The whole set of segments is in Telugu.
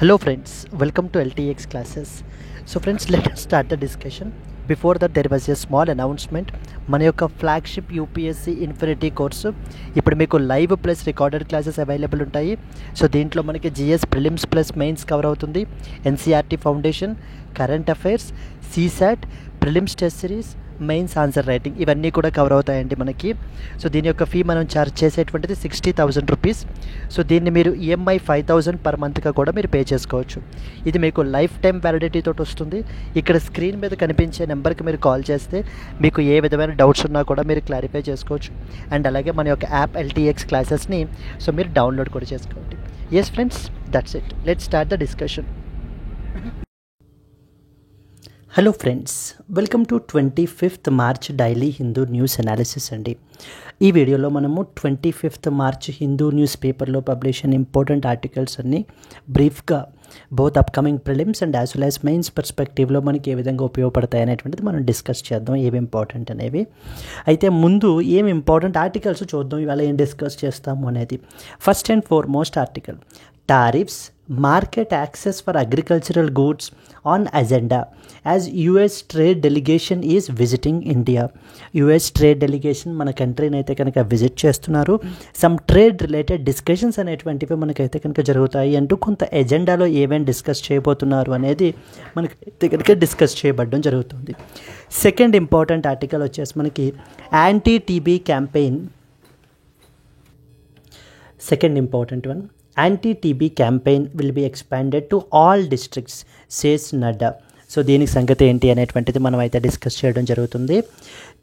Hello friends, welcome to LTX classes. So friends, let us start the discussion. Before that there was a small announcement. మన యొక్క ఫ్లాగ్షిప్ యూపీఎస్సీ ఇన్ఫినిటీ కోర్సు ఇప్పుడు మీకు live plus recorded classes available ఉంటాయి. సో దీంట్లో మనకి GS prelims plus mains cover అవుతుంది, NCERT foundation, current affairs, CSAT, prelims test series, mains answer writing ఇవన్నీ కూడా కవర్ అవుతాయండి మనకి. సో దీని యొక్క ఫీ మనం ఛార్జ్ చేసేటువంటిది 60,000 రూపీస్. సో దీన్ని మీరు ఈఎంఐ 5,000 పర్ మంత్గా కూడా మీరు పే చేసుకోవచ్చు. ఇది మీకు లైఫ్ టైం వ్యాలిడిటీ తోటి వస్తుంది. ఇక్కడ స్క్రీన్ మీద కనిపించే నెంబర్కి మీరు కాల్ చేస్తే మీకు ఏ విధమైన డౌట్స్ ఉన్నా కూడా మీరు క్లారిఫై చేసుకోవచ్చు. అండ్ అలాగే మన యొక్క యాప్ ఎల్టీఎక్స్ క్లాసెస్ని సో మీరు డౌన్లోడ్ కూడా చేసుకోండి. Yes friends, that's it. Let's start the discussion. Hello friends, welcome to 25th March daily Hindu news analysis అండి. ఈ వీడియోలో మనము 25th మార్చ్ హిందూ న్యూస్ పేపర్లో పబ్లిష్ అయిన ఇంపార్టెంట్ ఆర్టికల్స్ అన్నీ బ్రీఫ్గా both upcoming prelims and as well as mains పర్స్పెక్టివ్లో మనకి ఏ విధంగా ఉపయోగపడతాయి అనేటువంటిది మనం డిస్కస్ చేద్దాం, ఏవి ఇంపార్టెంట్ అనేవి. అయితే ముందు ఏమి ఇంపార్టెంట్ ఆర్టికల్స్ చూద్దాం, ఇవాళ ఏం డిస్కస్ చేస్తాము అనేది. First and foremost article, tariffs market access for agricultural goods on agenda as US trade delegation is visiting India. US trade delegation మన కంట్రీని అయితే కనుక విజిట్ చేస్తున్నారు. సమ్ ట్రేడ్ రిలేటెడ్ డిస్కషన్స్ అనేటువంటివి మనకైతే కనుక జరుగుతాయి అంటూ కొంత ఎజెండాలో ఏమేమి డిస్కస్ చేయబోతున్నారు అనేది మనకైతే కనుక డిస్కస్ చేయబడడం జరుగుతుంది. సెకండ్ ఇంపార్టెంట్ ఆర్టికల్ వచ్చేసి మనకి anti TB campaign. Second important one, anti-TB campaign will be expanded to all districts, says Nadda. So దీనికి సంగతి ఏంటి అనేటువంటిది మనం అయితే డిస్కస్ చేయడం జరుగుతుంది.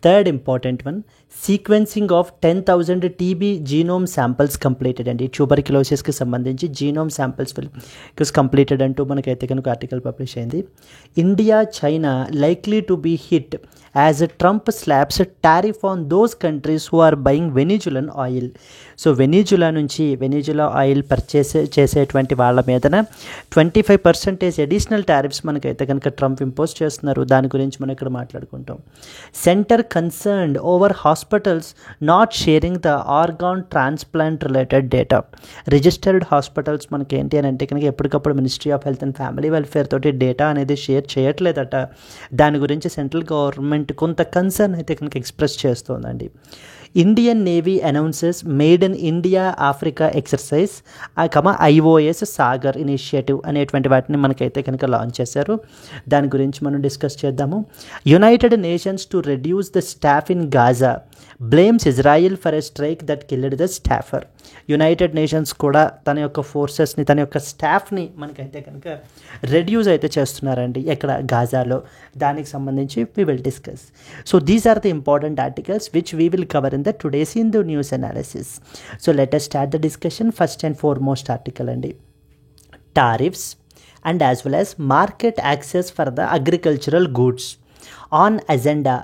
Third important one, sequencing of 10,000 TB genome samples completed అండి. ట్యూబర్క్యులోసిస్కి సంబంధించి జీనోమ్ శాంపిల్స్ కంప్లీటెడ్ అంటూ మనకైతే కనుక ఆర్టికల్ పబ్లిష్ అయింది. India China likely to be hit as Trump slabs tariff on those countries who are buying Venezuelan oil. So Venezuela oil purchase చేసేటువంటి వాళ్ళ మీదన 25% అడిషనల్ టారిఫ్స్ మనకైతే కనుక ట్రంప్ ఇంపోజ్ చేస్తున్నారు. దాని గురించి మనం ఇక్కడ మాట్లాడుకుంటాం. Centre concerned over hospitals not sharing the organ transplant related data. Registered hospitals మనకి ఏంటి అని అంటే కనుక ఎప్పటికప్పుడు ministry of health and family welfare తోటి డేటా అనేది షేర్ చేయట్లేదట. దాని గురించి సెంట్రల్ గవర్నమెంట్ కొంత కన్సర్న్ అయితే కనుక ఎక్స్ప్రెస్ చేస్తోందండి. Indian Navy announces made in India Africa exercise IOS Sagar initiative అనేటువంటి వాటిని మనకైతే కనుక లాంచ్ చేశారు. దాని గురించి మనం డిస్కస్ చేద్దాము. United nations to reduce the staff in Gaza blames Israel for a strike that killed the Staffer. United nations కూడా తన యొక్క ఫోర్సెస్ని, తన యొక్క స్టాఫ్ని మనకైతే కనుక రెడ్యూస్ అయితే చేస్తున్నారండి ఎక్కడ, గాజాలో. దానికి సంబంధించి we will discuss. So these are the important articles which we will cover in the today's Hindu news analysis. So let us start the discussion. First and foremost article andi, tariffs and as well as market access for the agricultural goods on agenda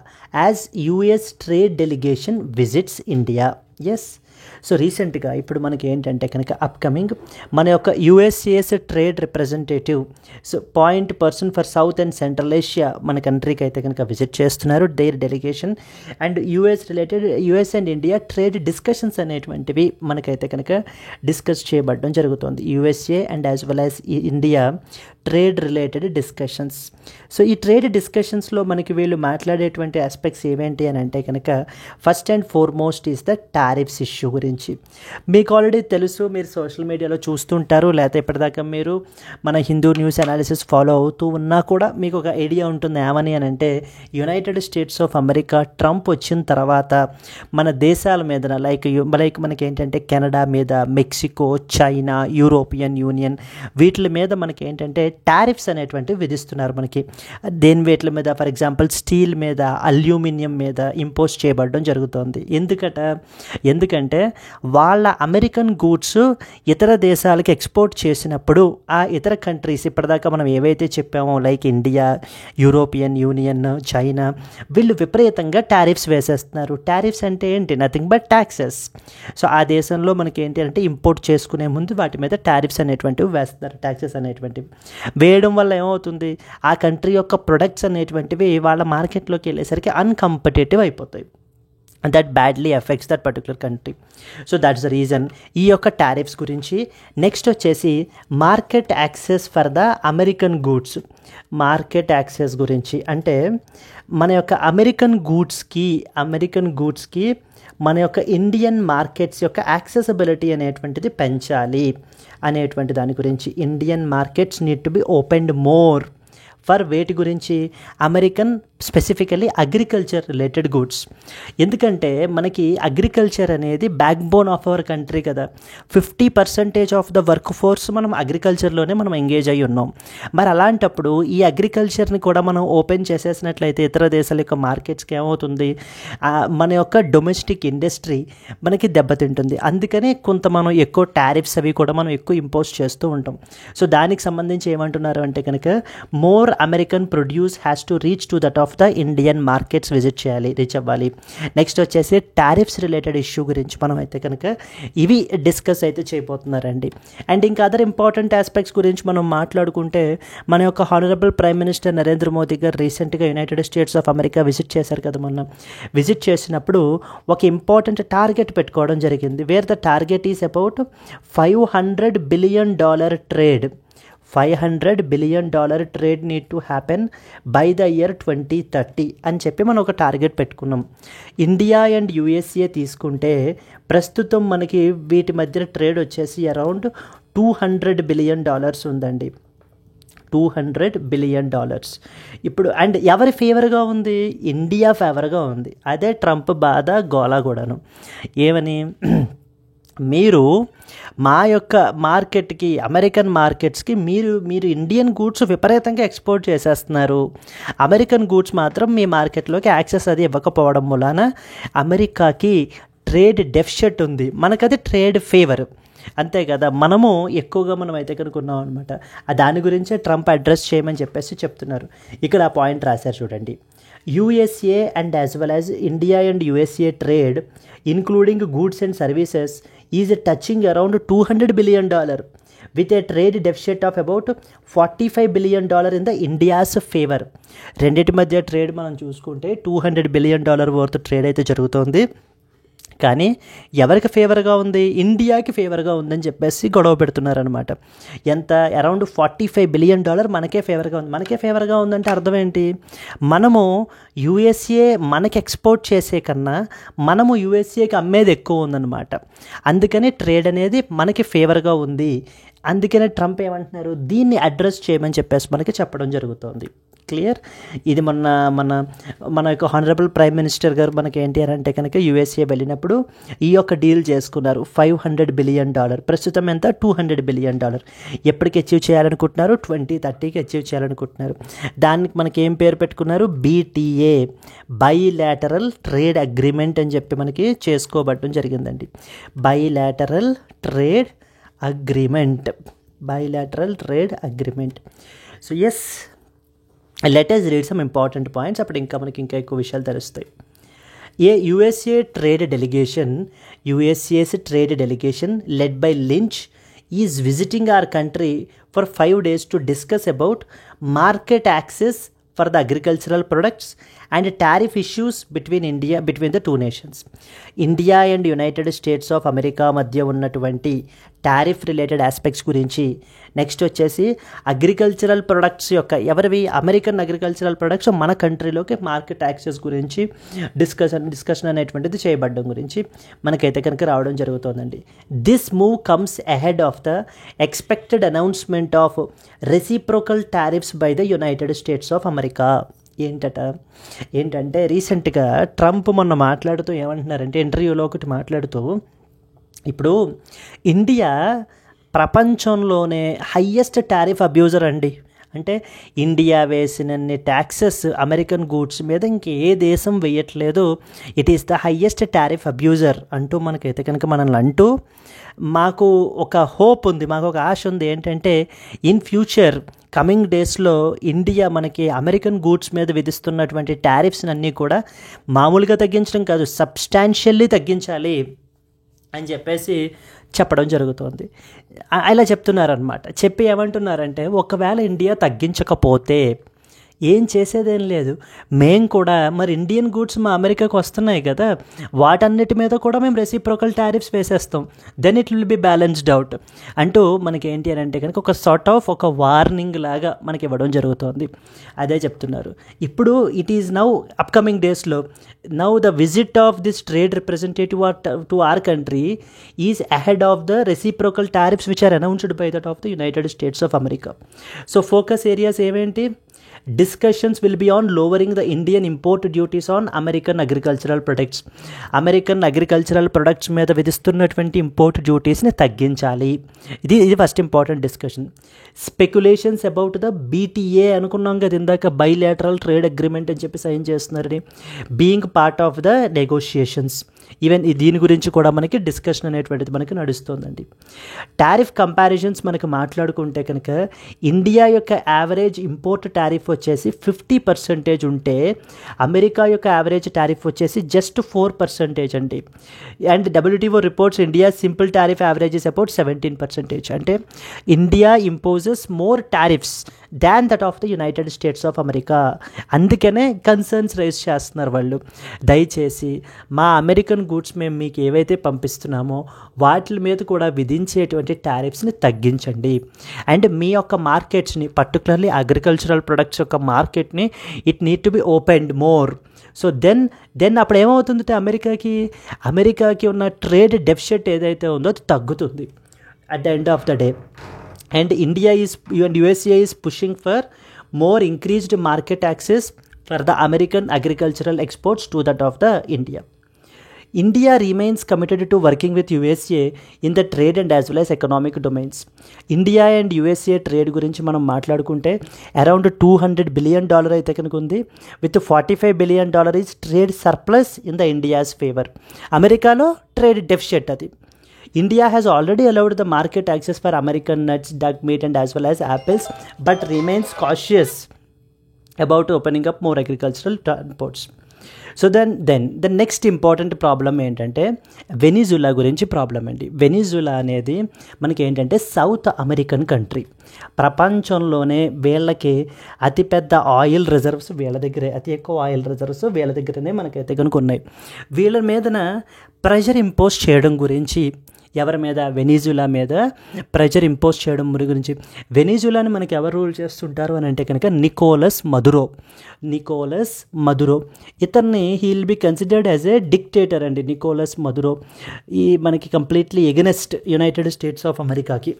as US trade delegation visits India. Yes, so రీసెంట్గా ఇప్పుడు మనకి ఏంటంటే కనుక అప్కమింగ్ మన యొక్క USA's trade representative point person for South and Central Asia మన కంట్రీకి అయితే కనుక విజిట్ చేస్తున్నారు, their delegation. And US and India trade discussions అనేటువంటివి మనకైతే కనుక డిస్కస్ చేయబడడం జరుగుతుంది. USA and as well as India trade related discussions. So ఈ ట్రేడ్ డిస్కషన్స్లో మనకి వీళ్ళు మాట్లాడేటువంటి ఆస్పెక్ట్స్ ఏవేంటి అని అంటే కనుక first and foremost is the tariffs issue గురించి. మీకు ఆల్రెడీ తెలుసు, మీరు సోషల్ మీడియాలో చూస్తుంటారు, లేకపోతే ఇప్పటిదాకా మీరు మన హిందూ న్యూస్ అనాలిసిస్ ఫాలో అవుతూ ఉన్నా కూడా మీకు ఒక ఐడియా ఉంటుంది ఏమని అని అంటే, United States of America Trump వచ్చిన తర్వాత మన దేశాల మీద లైక్ మనకి ఏంటంటే కెనడా మీద, మెక్సికో, చైనా, యూరోపియన్ యూనియన్ వీటి మీద మనకి ఏంటంటే టారిఫ్స్ అనేటువంటివి విధిస్తున్నారు. మనకి దేని వేట్ల మీద, ఫర్ ఎగ్జాంపుల్ స్టీల్ మీద, అల్యూమినియం మీద ఇంపోజ్ చేయబడడం జరుగుతుంది. ఎందుకంటే వాళ్ళ అమెరికన్ గూడ్స్ ఇతర దేశాలకి ఎక్స్పోర్ట్ చేసినప్పుడు ఆ ఇతర కంట్రీస్ ఇప్పటిదాకా మనం ఏవైతే చెప్పామో like India, European Union, China వీళ్ళు విపరీతంగా టారిఫ్స్ వేసేస్తున్నారు. టారిఫ్స్ అంటే ఏంటి? Nothing but taxes. సో ఆ దేశంలో మనకి ఏంటి అంటే ఇంపోర్ట్ చేసుకునే ముందు వాటి మీద టారిఫ్స్ అనేటువంటివి వేస్తున్నారు, ట్యాక్సెస్ అనేటువంటివి వేయడం వల్ల ఏమవుతుంది, ఆ కంట్రీ యొక్క ప్రొడక్ట్స్ అనేటువంటివి వాళ్ళ మార్కెట్లోకి వెళ్ళేసరికి అన్కంపిటేటివ్ అయిపోతాయి. That badly effects that particular country. So that's the reason ఈ యొక్క టారిఫ్స్ గురించి. నెక్స్ట్ వచ్చేసి market access for the American goods. Market access గురించి అంటే మన యొక్క అమెరికన్ గూడ్స్కి మన యొక్క ఇండియన్ మార్కెట్స్ యొక్క యాక్సెసిబిలిటీ అనేటువంటిది పెంచాలి అనేటువంటి దాని గురించి. Indian markets need to be opened more for వేటి గురించి, American specifically agriculture related goods. ఎందుకంటే మనకి అగ్రికల్చర్ అనేది back bone of our country కదా. 50% ఆఫ్ ద వర్క్ ఫోర్స్ మనం అగ్రికల్చర్లోనే మనం ఎంగేజ్ అయ్యి ఉన్నాం. మరి అలాంటప్పుడు ఈ అగ్రికల్చర్ని కూడా మనం ఓపెన్ చేసేసినట్లయితే ఇతర దేశాల యొక్క మార్కెట్స్కి ఏమవుతుంది, మన యొక్క డొమెస్టిక్ ఇండస్ట్రీ మనకి దెబ్బతింటుంది. అందుకనే కొంత మనం ఎక్కువ టారిఫ్స్ అవి కూడా మనం ఎక్కువ ఇంపోజ్ చేస్తూ ఉంటాం. సో దానికి సంబంధించి ఏమంటున్నారు అంటే కనుక more American produce has to reach to that of the Indian markets reach అవ్వాలి. నెక్స్ట్ వచ్చేసి టారిఫ్స్ రిలేటెడ్ ఇష్యూ గురించి మనం అయితే కనుక ఇవి డిస్కస్ అయితే చేయబోతున్నారండి. అండ్ ఇంకా అదర్ ఇంపార్టెంట్ ఆస్పెక్ట్స్ గురించి మనం మాట్లాడుకుంటే మన యొక్క honourable prime minister Narendra Modi గారు రీసెంట్గా United States of America visit చేశారు కదా. మొన్న విజిట్ చేసినప్పుడు ఒక ఇంపార్టెంట్ టార్గెట్ పెట్టుకోవడం జరిగింది. Wear the target is about $500 billion trade. $500 billion trade need to happen by the year 2030 అని చెప్పి మనం ఒక టార్గెట్ పెట్టుకున్నాం. ఇండియా అండ్ యూఎస్ఏ తీసుకుంటే ప్రస్తుతం మనకి వీటి మధ్య ట్రేడ్ వచ్చేసి అరౌండ్ $200 billion ఉందండి. $200 billion. ఇప్పుడు అండ్ ఎవరి ఫేవర్గా ఉంది, ఇండియా ఫేవర్గా ఉంది. అదే ట్రంప్ బాధ గోలా కూడాను. ఏమని, మీరు మా యొక్క మార్కెట్కి అమెరికన్ మార్కెట్స్కి మీరు ఇండియన్ గూడ్స్ విపరీతంగా ఎక్స్పోర్ట్ చేసేస్తున్నారు, అమెరికన్ గూడ్స్ మాత్రం మీ మార్కెట్లోకి యాక్సెస్ అది ఇవ్వకపోవడం వలన అమెరికాకి ట్రేడ్ డెఫిసిట్ ఉంది, మనకది ట్రేడ్ ఫేవర్. అంతే కదా, మనము ఎక్కువగా మనం అయితే కనుక్కున్నాం అనమాట. దాని గురించే ట్రంప్ అడ్రస్ చేయమని చెప్పేసి చెప్తున్నారు. ఇక్కడ ఆ పాయింట్ రాశారు చూడండి. USA and as well as India and USA trade including goods and services is touching around $200 billion with a trade deficit of about $45 billion in the India's favor. రెండిటి మధ్య ట్రేడ్ మనం చూసుకుంటే $200 billion వర్త్ ట్రేడ్ అయితే జరుగుతుంది. కానీ ఎవరికి ఫేవర్గా ఉంది, ఇండియాకి ఫేవర్గా ఉందని చెప్పేసి గొడవ పెడుతున్నారనమాట. ఎంత, అరౌండ్ $45 billion మనకే ఫేవర్గా ఉంది. మనకే ఫేవర్గా ఉందంటే అర్థం ఏంటి, మనము యూఎస్ఏ మనకి ఎక్స్పోర్ట్ చేసే కన్నా మనము యూఎస్ఏకి అమ్మేది ఎక్కువ ఉందన్నమాట. అందుకని ట్రేడ్ అనేది మనకి ఫేవర్గా ఉంది. అందుకనే ట్రంప్ ఏమంటున్నారు, దీన్ని అడ్రస్ చేయమని చెప్పేసి మనకి చెప్పడం జరుగుతుంది. క్లియర్. ఇది మన యొక్క హానరబుల్ ప్రైమ్ మినిస్టర్ గారు మనకి ఏంటి అని అంటే కనుక యూఎస్ఏ వెళ్ళినప్పుడు ఈ యొక్క డీల్ చేసుకున్నారు. $500 billion, ప్రస్తుతం ఎంత, $200 billion. ఎప్పటికి అచీవ్ చేయాలనుకుంటున్నారు, 2030కి అచీవ్ చేయాలనుకుంటున్నారు. దానికి మనకి ఏం పేరు పెట్టుకున్నారు, BTA, బైలాటరల్ ట్రేడ్ అగ్రిమెంట్ అని చెప్పి మనకి చేసుకోబడడం జరిగిందండి. Bilateral trade agreement. So yes, let us read some important points. అప్పుడు ఇంకా మనకి ఇంకా ఎక్కువ విషయాలు తెలుస్తాయి. USA's trade delegation led by Lynch is visiting our country for 5 days to discuss about market access for the agricultural products and tariff issues between the two nations. India and United States of America మధ్య ఉన్నటువంటి టారిఫ్ రిలేటెడ్ ఆస్పెక్ట్స్ గురించి, నెక్స్ట్ వచ్చేసి అగ్రికల్చరల్ ప్రొడక్ట్స్ యొక్క ఎవరివి, అమెరికన్ అగ్రికల్చరల్ ప్రొడక్ట్స్ మన కంట్రీలోకి మార్కెట్ యాక్సెస్ గురించి డిస్కషన్ అనేటువంటిది చేయబడడం గురించి మనకైతే కనుక రావడం జరుగుతుందండి. This move comes ahead of the expected announcement of reciprocal tariffs by the United States of America. ఏంటంటే రీసెంట్గా ట్రంప్ మొన్న మాట్లాడుతూ ఏమంటున్నారంటే, ఇంటర్వ్యూలో ఒకటి మాట్లాడుతూ, ఇప్పుడు ఇండియా ప్రపంచంలోనే హయ్యెస్ట్ టారిఫ్ అబ్యూజర్ అండి. అంటే ఇండియా వేసినన్ని ట్యాక్సెస్ అమెరికన్ గూడ్స్ మీద ఇంకే దేశం వేయట్లేదు. It is the highest tariff abuser అంటూ మనకైతే కనుక మనల్ని అంటూ, మాకు ఒక హోప్ ఉంది, మాకు ఒక ఆశ ఉంది. ఏంటంటే ఇన్ ఫ్యూచర్ కమింగ్ డేస్లో ఇండియా మనకి అమెరికన్ గూడ్స్ మీద విధిస్తున్నటువంటి టారిఫ్స్ అన్నీ కూడా మామూలుగా తగ్గించడం కాదు, సబ్స్టాన్షియల్లీ తగ్గించాలి అని చెప్పేసి చెప్పడం జరుగుతుంది. ఇలా చెప్తున్నారనమాట. చెప్పి ఏమంటున్నారంటే, ఒకవేళ ఇండియా తగ్గించకపోతే ఏం చేసేదేం లేదు. మేము కూడా మరి ఇండియన్ గూడ్స్ మా అమెరికాకు వస్తున్నాయి కదా, వాటన్నిటి మీద కూడా మేము రెసిప్రోకల్ టారిఫ్స్ వేసేస్తాం, then it will be balanced out అంటూ మనకి ఏంటి అని అంటే కనుక ఒక సార్ట్ ఆఫ్ ఒక వార్నింగ్ లాగా మనకి ఇవ్వడం జరుగుతుంది. అదే చెప్తున్నారు. ఇప్పుడు ఇట్ ఈజ్ నౌ అప్కమింగ్ డేస్లో now the visit of this trade representative to our country is ahead of the reciprocal tariffs which are announced by that of the United States of America. So focus areas ఏమేంటి? Discussions will be on lowering the Indian import duties on American agricultural products. American agricultural products మీద విధిస్తున్నటువంటి ఇంపోర్ట్ డ్యూటీస్ని తగ్గించాలి. ఇది first important discussion. Speculations about the BTA అనుకున్నాం కదా ఇందాక, బైలాటరల్ ట్రేడ్ అగ్రిమెంట్ అని చెప్పి సైన్ చేస్తున్నారని, being part of the negotiations. Even దీని గురించి కూడా మనకి డిస్కషన్ అనేటువంటిది మనకి నడుస్తుందండి. టారిఫ్ కంపారిజన్స్ మనకు మాట్లాడుకుంటే కనుక ఇండియా యొక్క యావరేజ్ ఇంపోర్ట్ టారిఫ్ వచ్చేసి 50% ఉంటే అమెరికా యొక్క యావరేజ్ టారిఫ్ వచ్చేసి జస్ట్ 4% అండి. And WTO reports India simple tariff average is about 17%. అంటే India imposes more tariffs than that of the United States of America. అందుకనే కన్సర్న్స్ రైజ్ చేస్తున్నారు వాళ్ళు. దయచేసి మా అమెరికన్ గూడ్స్ మేము మీకు ఏవైతే పంపిస్తున్నామో వాటి మీద కూడా విధించేటువంటి టారిఫ్స్ని తగ్గించండి. అండ్ మీ యొక్క మార్కెట్స్ని, పర్టికులర్లీ అగ్రికల్చరల్ ప్రొడక్ట్స్ యొక్క మార్కెట్ని it need to be opened more. So then అప్పుడు ఏమవుతుందంటే అమెరికాకి ఉన్న ట్రేడ్ డెఫిసిట్ ఏదైతే ఉందో అది తగ్గుతుంది at the end of the day. And USA is pushing for more increased market access for the American agricultural exports to that of the India. India remains committed to working with USA in the trade and as well as economic domains. India and USA trade గురించి మనం మాట్లాడుకుంటే అరౌండ్ $200 billion అయితే కనుక ఉంది. With $45 billion is trade surplus in the India's favor. అమెరికాలో ట్రేడ్ డెఫిసిట్ అది. India has already allowed the market access for American nuts, duck meat and as well as apples, but remains cautious about opening up more agricultural imports. So then the next important problem ఏంటంటే వెనిజులా గురించి ప్రాబ్లం అండి. వెనిజులా అనేది మనకి ఏంటంటే సౌత్ అమెరికన్ కంట్రీ. ప్రపంచంలోనే వీళ్ళకి అతిపెద్ద ఆయిల్ రిజర్వ్స్ వీళ్ళ దగ్గరే, అతి ఎక్కువ ఆయిల్ రిజర్వ్స్ వీళ్ళ దగ్గరనే మనకైతే కనుక ఉన్నాయి. వీళ్ళ మీదన ప్రెషర్ ఇంపోజ్ చేయడం గురించి, ఎవరి మీద? వెనిజులా మీద ప్రెషర్ ఇంపోజ్ చేయడం గురించి. వెనిజులాని మనకి ఎవరు రూల్ చేస్తుంటారు అని అంటే కనుక నికోలస్ మదురో. ఇతన్ని he will be considered as a dictator అండి. నికోలస్ మదురో ఈ మనకి completely against United States of అమెరికాకి.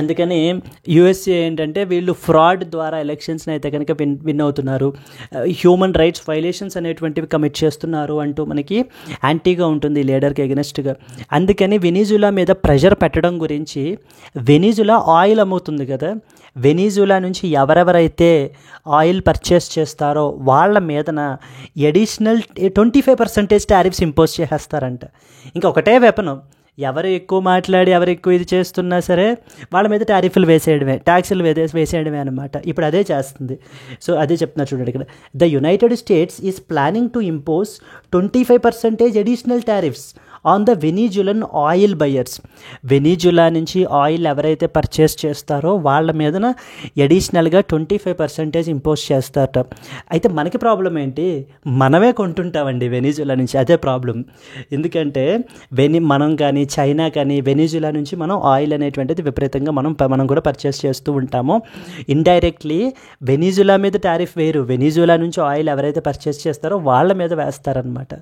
అందుకని యుఎస్ఏ ఏంటంటే వీళ్ళు ఫ్రాడ్ ద్వారా ఎలక్షన్స్ని అయితే కనుక విన్ అవుతున్నారు, హ్యూమన్ రైట్స్ వైలేషన్స్ అనేటువంటివి కమిట్ చేస్తున్నారు అంటూ మనకి యాంటీగా ఉంటుంది లీడర్కి ఎగెనెస్ట్గా. అందుకని వెనిజులా మీద ప్రెషర్ పెట్టడం గురించి, వెనిజులా ఆయిల్ అమ్ముతుంది కదా, వెనిజులా నుంచి ఎవరెవరైతే ఆయిల్ పర్చేస్ చేస్తారో వాళ్ళ మీదన అడిషనల్ 25% టారిఫ్స్ ఇంపోజ్ చేసేస్తారంట. ఇంకా ఒకటే వెపను, ఎవరు ఎక్కువ మాట్లాడి ఎవరు ఎక్కువ ఇది చేస్తున్నా సరే వాళ్ళ మీద టారిఫ్లు వేసేయడమే, ట్యాక్సులు వేసేయడమే అనమాట. ఇప్పుడు అదే చేస్తుంది. సో అదే చెప్తున్నారు చూడండి ఇక్కడ. The United states is planning to impose 25% additional tariffs on the Venezuelan oil buyers. Venezuela నుంచి ఆయిల్ ఎవరైతే పర్చేస్ చేస్తారో వాళ్ళ మీదన అడిషనల్గా 25% ఇంపోజ్ చేస్తారట. అయితే మనకి ప్రాబ్లం ఏంటి? మనమే కొంటుంటామండి వెనిజులా నుంచి, అదే ప్రాబ్లం. ఎందుకంటే మనం కానీ చైనా కానీ వెనిజులా నుంచి మనం ఆయిల్ అనేటువంటిది విపరీతంగా మనం కూడా పర్చేస్ చేస్తూ ఉంటాము. ఇండైరెక్ట్లీ వెనిజులా మీద టారిఫ్ వేరు, వెనిజులా నుంచి ఆయిల్ ఎవరైతే పర్చేస్ చేస్తారో వాళ్ళ మీద వేస్తారనమాట.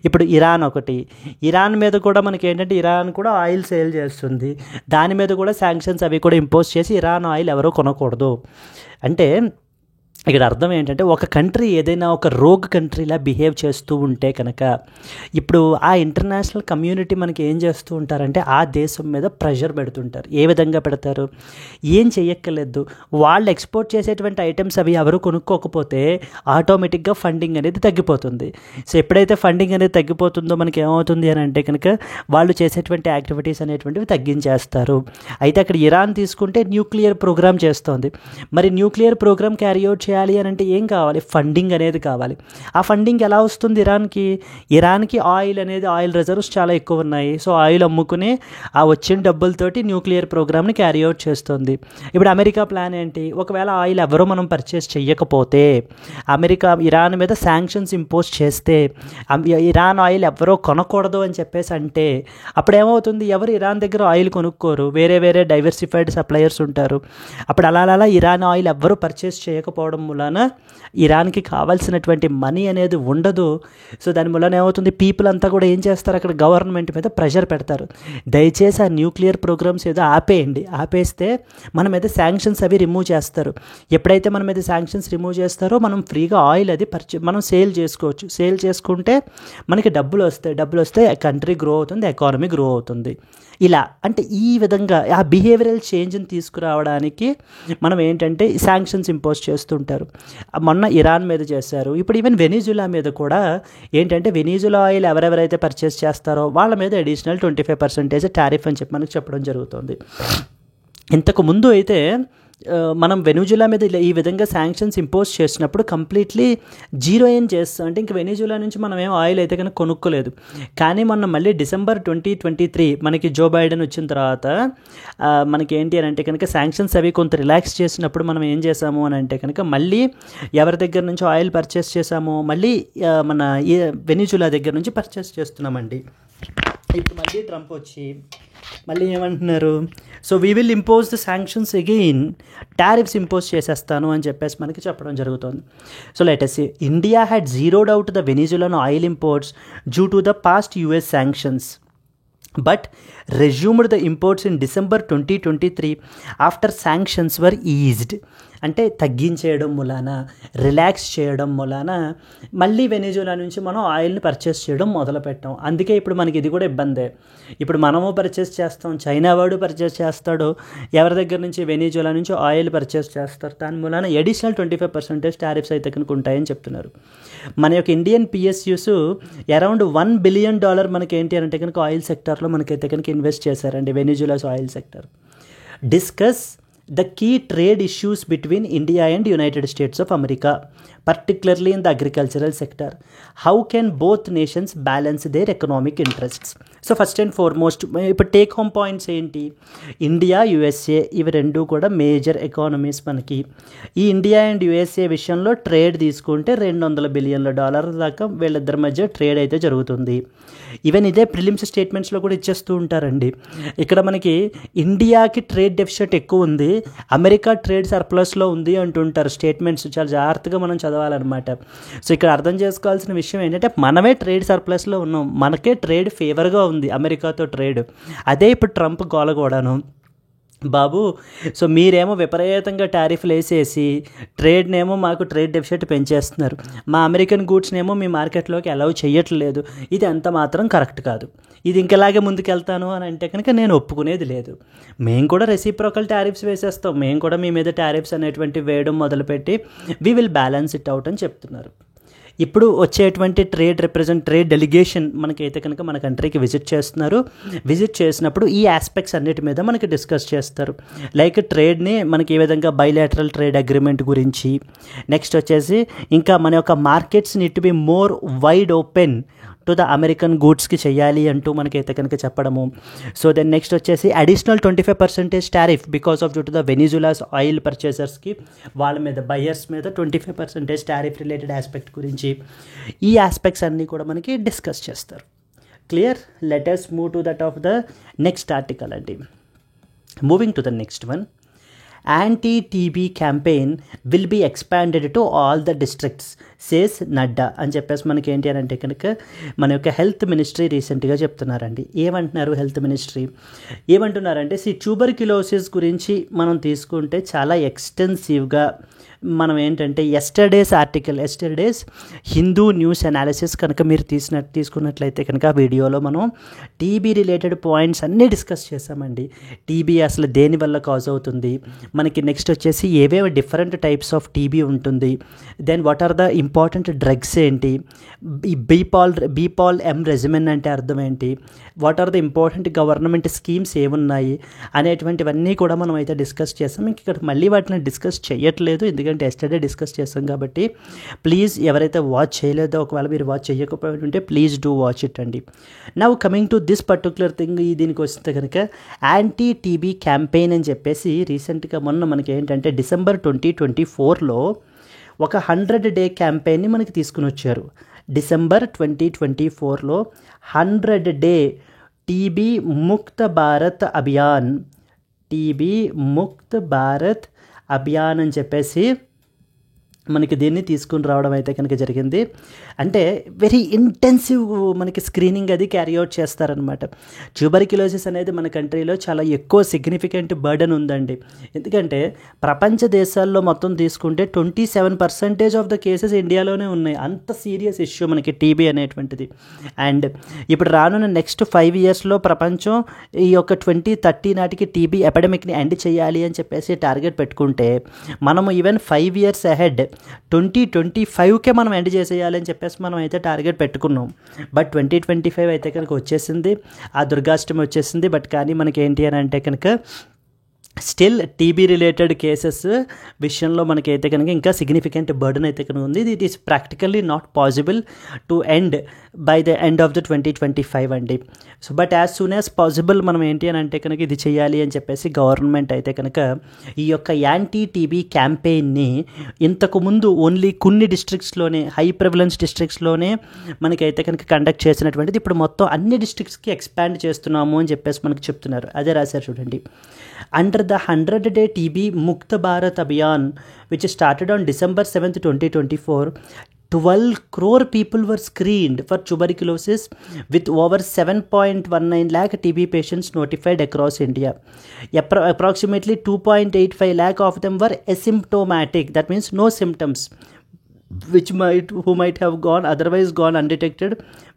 ఇప్పుడు ఇరాన్ మీద కూడా మనకి ఏంటంటే ఇరాన్ కూడా ఆయిల్ సేల్ చేస్తుంది, దాని మీద కూడా శాంక్షన్స్ అవి కూడా ఇంపోజ్ చేసి ఇరాన్ ఆయిల్ ఎవరో కొనకూడదు. అంటే ఇక్కడ అర్థం ఏంటంటే ఒక కంట్రీ ఏదైనా ఒక రోగ్ కంట్రీలా బిహేవ్ చేస్తూ ఉంటే కనుక ఇప్పుడు ఆ ఇంటర్నేషనల్ కమ్యూనిటీ మనకి ఏం చేస్తూ ఉంటారంటే ఆ దేశం మీద ప్రెషర్ పెడుతుంటారు. ఏ విధంగా పెడతారు? ఏం చెయ్యక్కర్లేదు, వాళ్ళు ఎక్స్పోర్ట్ చేసేటువంటి ఐటమ్స్ అవి ఎవరు కొనుక్కోకపోతే ఆటోమేటిక్గా ఫండింగ్ అనేది తగ్గిపోతుంది. సో ఎప్పుడైతే ఫండింగ్ అనేది తగ్గిపోతుందో మనకి ఏమవుతుంది అని అంటే కనుక వాళ్ళు చేసేటువంటి యాక్టివిటీస్ అనేటువంటివి తగ్గించేస్తారు. అయితే అక్కడ ఇరాన్ తీసుకుంటే న్యూక్లియర్ ప్రోగ్రామ్ చేస్తోంది. మరి న్యూక్లియర్ ప్రోగ్రామ్ క్యారీ అవుట్ చేయాలి చేయాలి అని అంటే ఏం కావాలి? ఫండింగ్ అనేది కావాలి. ఆ ఫండింగ్ ఎలా వస్తుంది ఇరాన్కి ఆయిల్ రిజర్వ్స్ చాలా ఎక్కువ ఉన్నాయి. సో ఆయిల్ అమ్ముకుని ఆ వచ్చిన డబ్బులతోటి న్యూక్లియర్ ప్రోగ్రామ్ని క్యారీ అవుట్ చేస్తుంది. ఇప్పుడు అమెరికా ప్లాన్ ఏంటి? ఒకవేళ ఆయిల్ ఎవరో మనం పర్చేస్ చెయ్యకపోతే, అమెరికా ఇరాన్ మీద శాంక్షన్స్ ఇంపోజ్ చేస్తే, ఇరాన్ ఆయిల్ ఎవరో కొనకూడదు అని చెప్పేసి అంటే అప్పుడు ఏమవుతుంది? ఎవరు ఇరాన్ దగ్గర ఆయిల్ కొనుక్కోరు, వేరే డైవర్సిఫైడ్ సప్లయర్స్ ఉంటారు. అప్పుడు అలా ఇరాన్ ఆయిల్ ఎవ్వరూ పర్చేస్ చేయకపోవడం మూలాన ఇరాన్కి కావాల్సినటువంటి మనీ అనేది ఉండదు. సో దాని మూలన ఏమవుతుంది? పీపుల్ అంతా కూడా ఏం చేస్తారు? అక్కడ గవర్నమెంట్ మీద ప్రెషర్ పెడతారు. దయచేసి ఆ న్యూక్లియర్ ప్రోగ్రామ్స్ ఏదో ఆపేయండి, ఆపేస్తే మన మీద శాంక్షన్స్ అవి రిమూవ్ చేస్తారు. ఎప్పుడైతే మన మీద శాంక్షన్స్ రిమూవ్ చేస్తారో మనం ఫ్రీగా ఆయిల్ అది మనం సేల్ చేసుకోవచ్చు. సేల్ చేసుకుంటే మనకి డబ్బులు వస్తే కంట్రీ గ్రో అవుతుంది, ఎకానమీ గ్రో అవుతుంది. ఇలా అంటే ఈ విధంగా ఆ బిహేవియరల్ చేంజ్ని తీసుకురావడానికి మనం ఏంటంటే శాంక్షన్స్ ఇంపోజ్ చేస్తుంటారు. మొన్న ఇరాన్ మీద చేశారు, ఇప్పుడు ఈవెన్ వెనిజులా మీద కూడా ఏంటంటే వెనిజులా ఆయిల్ ఎవరెవరైతే పర్చేస్ చేస్తారో వాళ్ళ మీద అడిషనల్ 25% టారిఫ్ అని చెప్పి మనకు చెప్పడం జరుగుతుంది. ఇంతకు ముందు అయితే మనం వెనిజులా మీద ఈ విధంగా శాంక్షన్స్ ఇంపోజ్ చేసినప్పుడు కంప్లీట్లీ జీరో ఏం చేస్తాం అంటే ఇంక వెనిజులా నుంచి మనం ఏం ఆయిల్ అయితే కనుక కొనుక్కోలేదు. కానీ మొన్న మళ్ళీ December 2023 మనకి జో బైడెన్ వచ్చిన తర్వాత మనకి ఏంటి అని అంటే కనుక శాంక్షన్స్ అవి కొంత రిలాక్స్ చేసినప్పుడు మనం ఏం చేసాము అని అంటే కనుక మళ్ళీ ఎవరి దగ్గర నుంచి ఆయిల్ పర్చేస్ చేసాము, మళ్ళీ మన వెనిజులా దగ్గర నుంచి పర్చేస్ చేస్తున్నామండి. ఇప్పుడు మళ్ళీ ట్రంప్ వచ్చి మళ్ళీ ఏమంటున్నారు? So we will impose the sanctions again, tariffs impose చేసేస్తాను అని చెప్పేసి మనకి చెప్పడం జరుగుతుంది. So let us see, India had zeroed out the Venezuelan oil imports due to the past US sanctions, but resumed the imports in December 2023 after sanctions were eased. అంటే తగ్గించేయడం మూలాన, రిలాక్స్ చేయడం మూలాన మళ్ళీ వెనిజులా నుంచి మనం ఆయిల్ని పర్చేస్ చేయడం మొదలుపెట్టాం. అందుకే ఇప్పుడు మనకి ఇది కూడా ఇబ్బందే. ఇప్పుడు మనము పర్చేస్ చేస్తాం, చైనా వాడు పర్చేస్ చేస్తాడు, ఎవరి దగ్గర నుంచి? వెనిజులా నుంచి ఆయిల్ పర్చేస్ చేస్తారు. దాని మూలాన అడిషనల్ 25% టారిఫ్స్ అయితే కనుక ఉంటాయని చెప్తున్నారు. మన యొక్క ఇండియన్ PSUs అరౌండ్ $1 బిలియన్ మనకి ఏంటి అంటే కనుక ఆయిల్ సెక్టార్లో మనకైతే కనుక ఇన్వెస్ట్ చేశారండి, Venezuela's oil sector. Discuss the key trade issues between India and United States of America, particularly in the agricultural sector. How can both nations balance their economic interests? So first and foremost ఇప్పుడు టేక్ హోమ్ పాయింట్స్ ఏంటి? ఇండియా, USA ఇవి రెండు కూడా మేజర్ ఎకానమీస్ మనకి. ఈ ఇండియా అండ్ USA విషయంలో ట్రేడ్ తీసుకుంటే $200 బిలియన్ల దాకా వీళ్ళిద్దరి మధ్య ట్రేడ్ అయితే జరుగుతుంది. ఈవెన్ ఇదే ప్రిలిమ్స్ స్టేట్మెంట్స్లో కూడా ఇచ్చేస్తూ ఉంటారండి. ఇక్కడ మనకి ఇండియాకి ట్రేడ్ డెఫిసిట్ ఎక్కువ ఉంది, అమెరికా ట్రేడ్ సర్ప్లస్లో ఉంది అంటుంటారు స్టేట్మెంట్స్. చాలా జాగ్రత్తగా మనం చదవాలన్నమాట. సో ఇక్కడ అర్థం చేసుకోవాల్సిన విషయం ఏంటంటే మనమే ట్రేడ్ సర్ప్లస్లో ఉన్నాం, మనకే ట్రేడ్ ఫేవర్గా ఉంది అమెరికాతో ట్రేడ్. అదే ఇప్పుడు ట్రంప్ గోల కూడాను, బాబు సో మీరేమో విపరీతంగా టారిఫ్లు వేసేసి ట్రేడ్నేమో మాకు ట్రేడ్ డెఫిసిట్ పెంచేస్తున్నారు, మా అమెరికన్ గూడ్స్నేమో మీ మార్కెట్లోకి అలౌ చేయట్లేదు, ఇది అంత మాత్రం కరెక్ట్ కాదు, ఇది ఇంకెలాగే ముందుకెళ్తాను అని అంటే కనుక నేను ఒప్పుకునేది లేదు. మేము కూడా రెసిప్రోకల్ టారిఫ్స్ వేసేస్తాం, మేము కూడా మీ మీద టారిఫ్స్ అనేటువంటి వేయడం మొదలుపెట్టి we will balance it out అని చెప్తున్నారు. ఇప్పుడు వచ్చేటువంటి ట్రేడ్ డెలిగేషన్ మనకైతే కనుక మన కంట్రీకి విజిట్ చేస్తున్నారు. విజిట్ చేసినప్పుడు ఈ ఆస్పెక్ట్స్ అన్నిటి మీద మనకి డిస్కస్ చేస్తారు. లైక్ ట్రేడ్ని మనకి ఏ విధంగా బైలాటరల్ ట్రేడ్ అగ్రిమెంట్ గురించి, నెక్స్ట్ వచ్చేసి ఇంకా మన యొక్క markets need to be more wide open to the American గూడ్స్కి చేయాలి అంటూ మనకైతే కనుక చెప్పడము. సో దెన్ నెక్స్ట్ వచ్చేసి additional 25% tariff because of due to the Venezuela's oil పర్చేసర్స్కి, వాళ్ళ మీద బయర్స్ మీద 25% టారిఫ్ రిలేటెడ్ ఆస్పెక్ట్ గురించి ఈ ఆస్పెక్ట్స్ అన్నీ కూడా మనకి డిస్కస్ చేస్తారు. Clear? Let us move to that of the next article అండి. Moving to the next one, anti-TB campaign will be expanded to all the districts says Nadda అని చెప్పేసి మనకి ఏంటి అని అంటే కనుక మన యొక్క హెల్త్ మినిస్ట్రీ రీసెంట్గా చెప్తున్నారండి. ఏమంటున్నారు హెల్త్ మినిస్ట్రీ? ఏమంటున్నారంటే ట్యూబర్క్యులోసిస్ గురించి మనం తీసుకుంటే చాలా ఎక్స్టెన్సివ్గా మనం ఏంటంటే ఎస్టర్డేస్ హిందూ న్యూస్ అనాలిసిస్ కనుక మీరు తీసుకున్నట్లయితే కనుక వీడియోలో మనం టీబీ రిలేటెడ్ పాయింట్స్ అన్నీ డిస్కస్ చేసామండి. టీబీ అసలు దేనివల్ల కాజ్ అవుతుంది, మనకి నెక్స్ట్ వచ్చేసి ఏవేవి డిఫరెంట్ టైప్స్ ఆఫ్ టీబీ ఉంటుంది, then what are the important drugs ఏంటి, ఈ బీపాల్ ఎం రెజిమెన్ అంటే అర్థం ఏంటి, what are the important government schemes ఏమున్నాయి అనేటువంటివన్నీ కూడా మనం అయితే డిస్కస్ చేస్తాం. ఇంక ఇక్కడ మళ్ళీ వాటిని డిస్కస్ చేయట్లేదు, ఎందుకంటే ఎస్టర్డే డిస్కస్ చేస్తాం కాబట్టి. ప్లీజ్ ఎవరైతే వాచ్ చేయలేదో, ఒకవేళ మీరు వాచ్ చేయకపోతుంటే ప్లీజ్ డూ వాచ్ ఇట్ అండి. Now coming to this particular thing, దీనికి వస్తే కనుక యాంటీ టీబీ క్యాంపెయిన్ అని చెప్పేసి రీసెంట్గా మొన్న మనకి ఏంటంటే డిసెంబర్ 2024లో ఒక 100 డే క్యాంపెయిన్ని మనకి తీసుకుని వచ్చారు. December 2024లో 100 day TB Mukta Bharat Abhiyan, TB Mukt Bharat Abhiyan అని చెప్పేసి మనకి దీన్ని తీసుకుని రావడం అయితే కనుక జరిగింది. అంటే వెరీ ఇంటెన్సివ్ మనకి స్క్రీనింగ్ అది క్యారీ అవుట్ చేస్తారనమాట. ట్యూబర్క్యులోసిస్ అనేది మన కంట్రీలో చాలా ఎక్కువ సిగ్నిఫికెంట్ బర్డన్ ఉందండి. ఎందుకంటే ప్రపంచ దేశాల్లో మొత్తం తీసుకుంటే 27% ఆఫ్ ద కేసెస్ ఇండియాలోనే ఉన్నాయి. అంత సీరియస్ ఇష్యూ మనకి టీబీ అనేటువంటిది. అండ్ ఇప్పుడు రానున్న నెక్స్ట్ 5 ఇయర్స్లో ప్రపంచం ఈ యొక్క 2030 నాటికి టీబీ ఎపిడమిక్ని ఎండ్ చేయాలి అని చెప్పేసి టార్గెట్ పెట్టుకుంటే మనము ఈవెన్ 5 ఇయర్స్ అహెడ్ 2025కే మనం ఎండ్ చేసేయాలి అని చెప్పేసి మనం అయితే టార్గెట్ పెట్టుకున్నాం. బట్ 2025 అయితే కనుక వచ్చేసింది, ఆ దుర్గాష్టమి వచ్చేసింది. బట్ కానీ మనకి ఏంటి అని అంటే కనుక స్టిల్ టీబీ రిలేటెడ్ కేసెస్ విషయంలో మనకైతే కనుక ఇంకా సిగ్నిఫికెంట్ బర్డన్ అయితే కనుక ఉంది. It is practically not possible to end by the end of the 2025 అండి. So but as soon as possible మనం ఏంటి అని అంటే కనుక ఇది చేయాలి అని చెప్పేసి గవర్నమెంట్ అయితే కనుక ఈ యొక్క యాంటీ టీబీ క్యాంపెయిన్ని ఇంతకుముందు ఓన్లీ కొన్ని డిస్ట్రిక్ట్స్లోనే, హై ప్రివలెన్స్ డిస్ట్రిక్ట్స్లోనే మనకైతే కనుక కండక్ట్ చేసినటువంటిది ఇప్పుడు మొత్తం అన్ని డిస్ట్రిక్ట్స్కి ఎక్స్పాండ్ చేస్తున్నాము అని చెప్పేసి మనకి చెప్తున్నారు. అదే రాశారు చూడండి. Under the 100 day TB Mukt Bharat Abhiyan, which started on December 7th, 2024, 12 crore people were screened for tuberculosis, with over 7.19 lakh TB patients notified across India. Approximately 2.85 lakh of them were asymptomatic, that means no symptoms, who might have otherwise gone undetected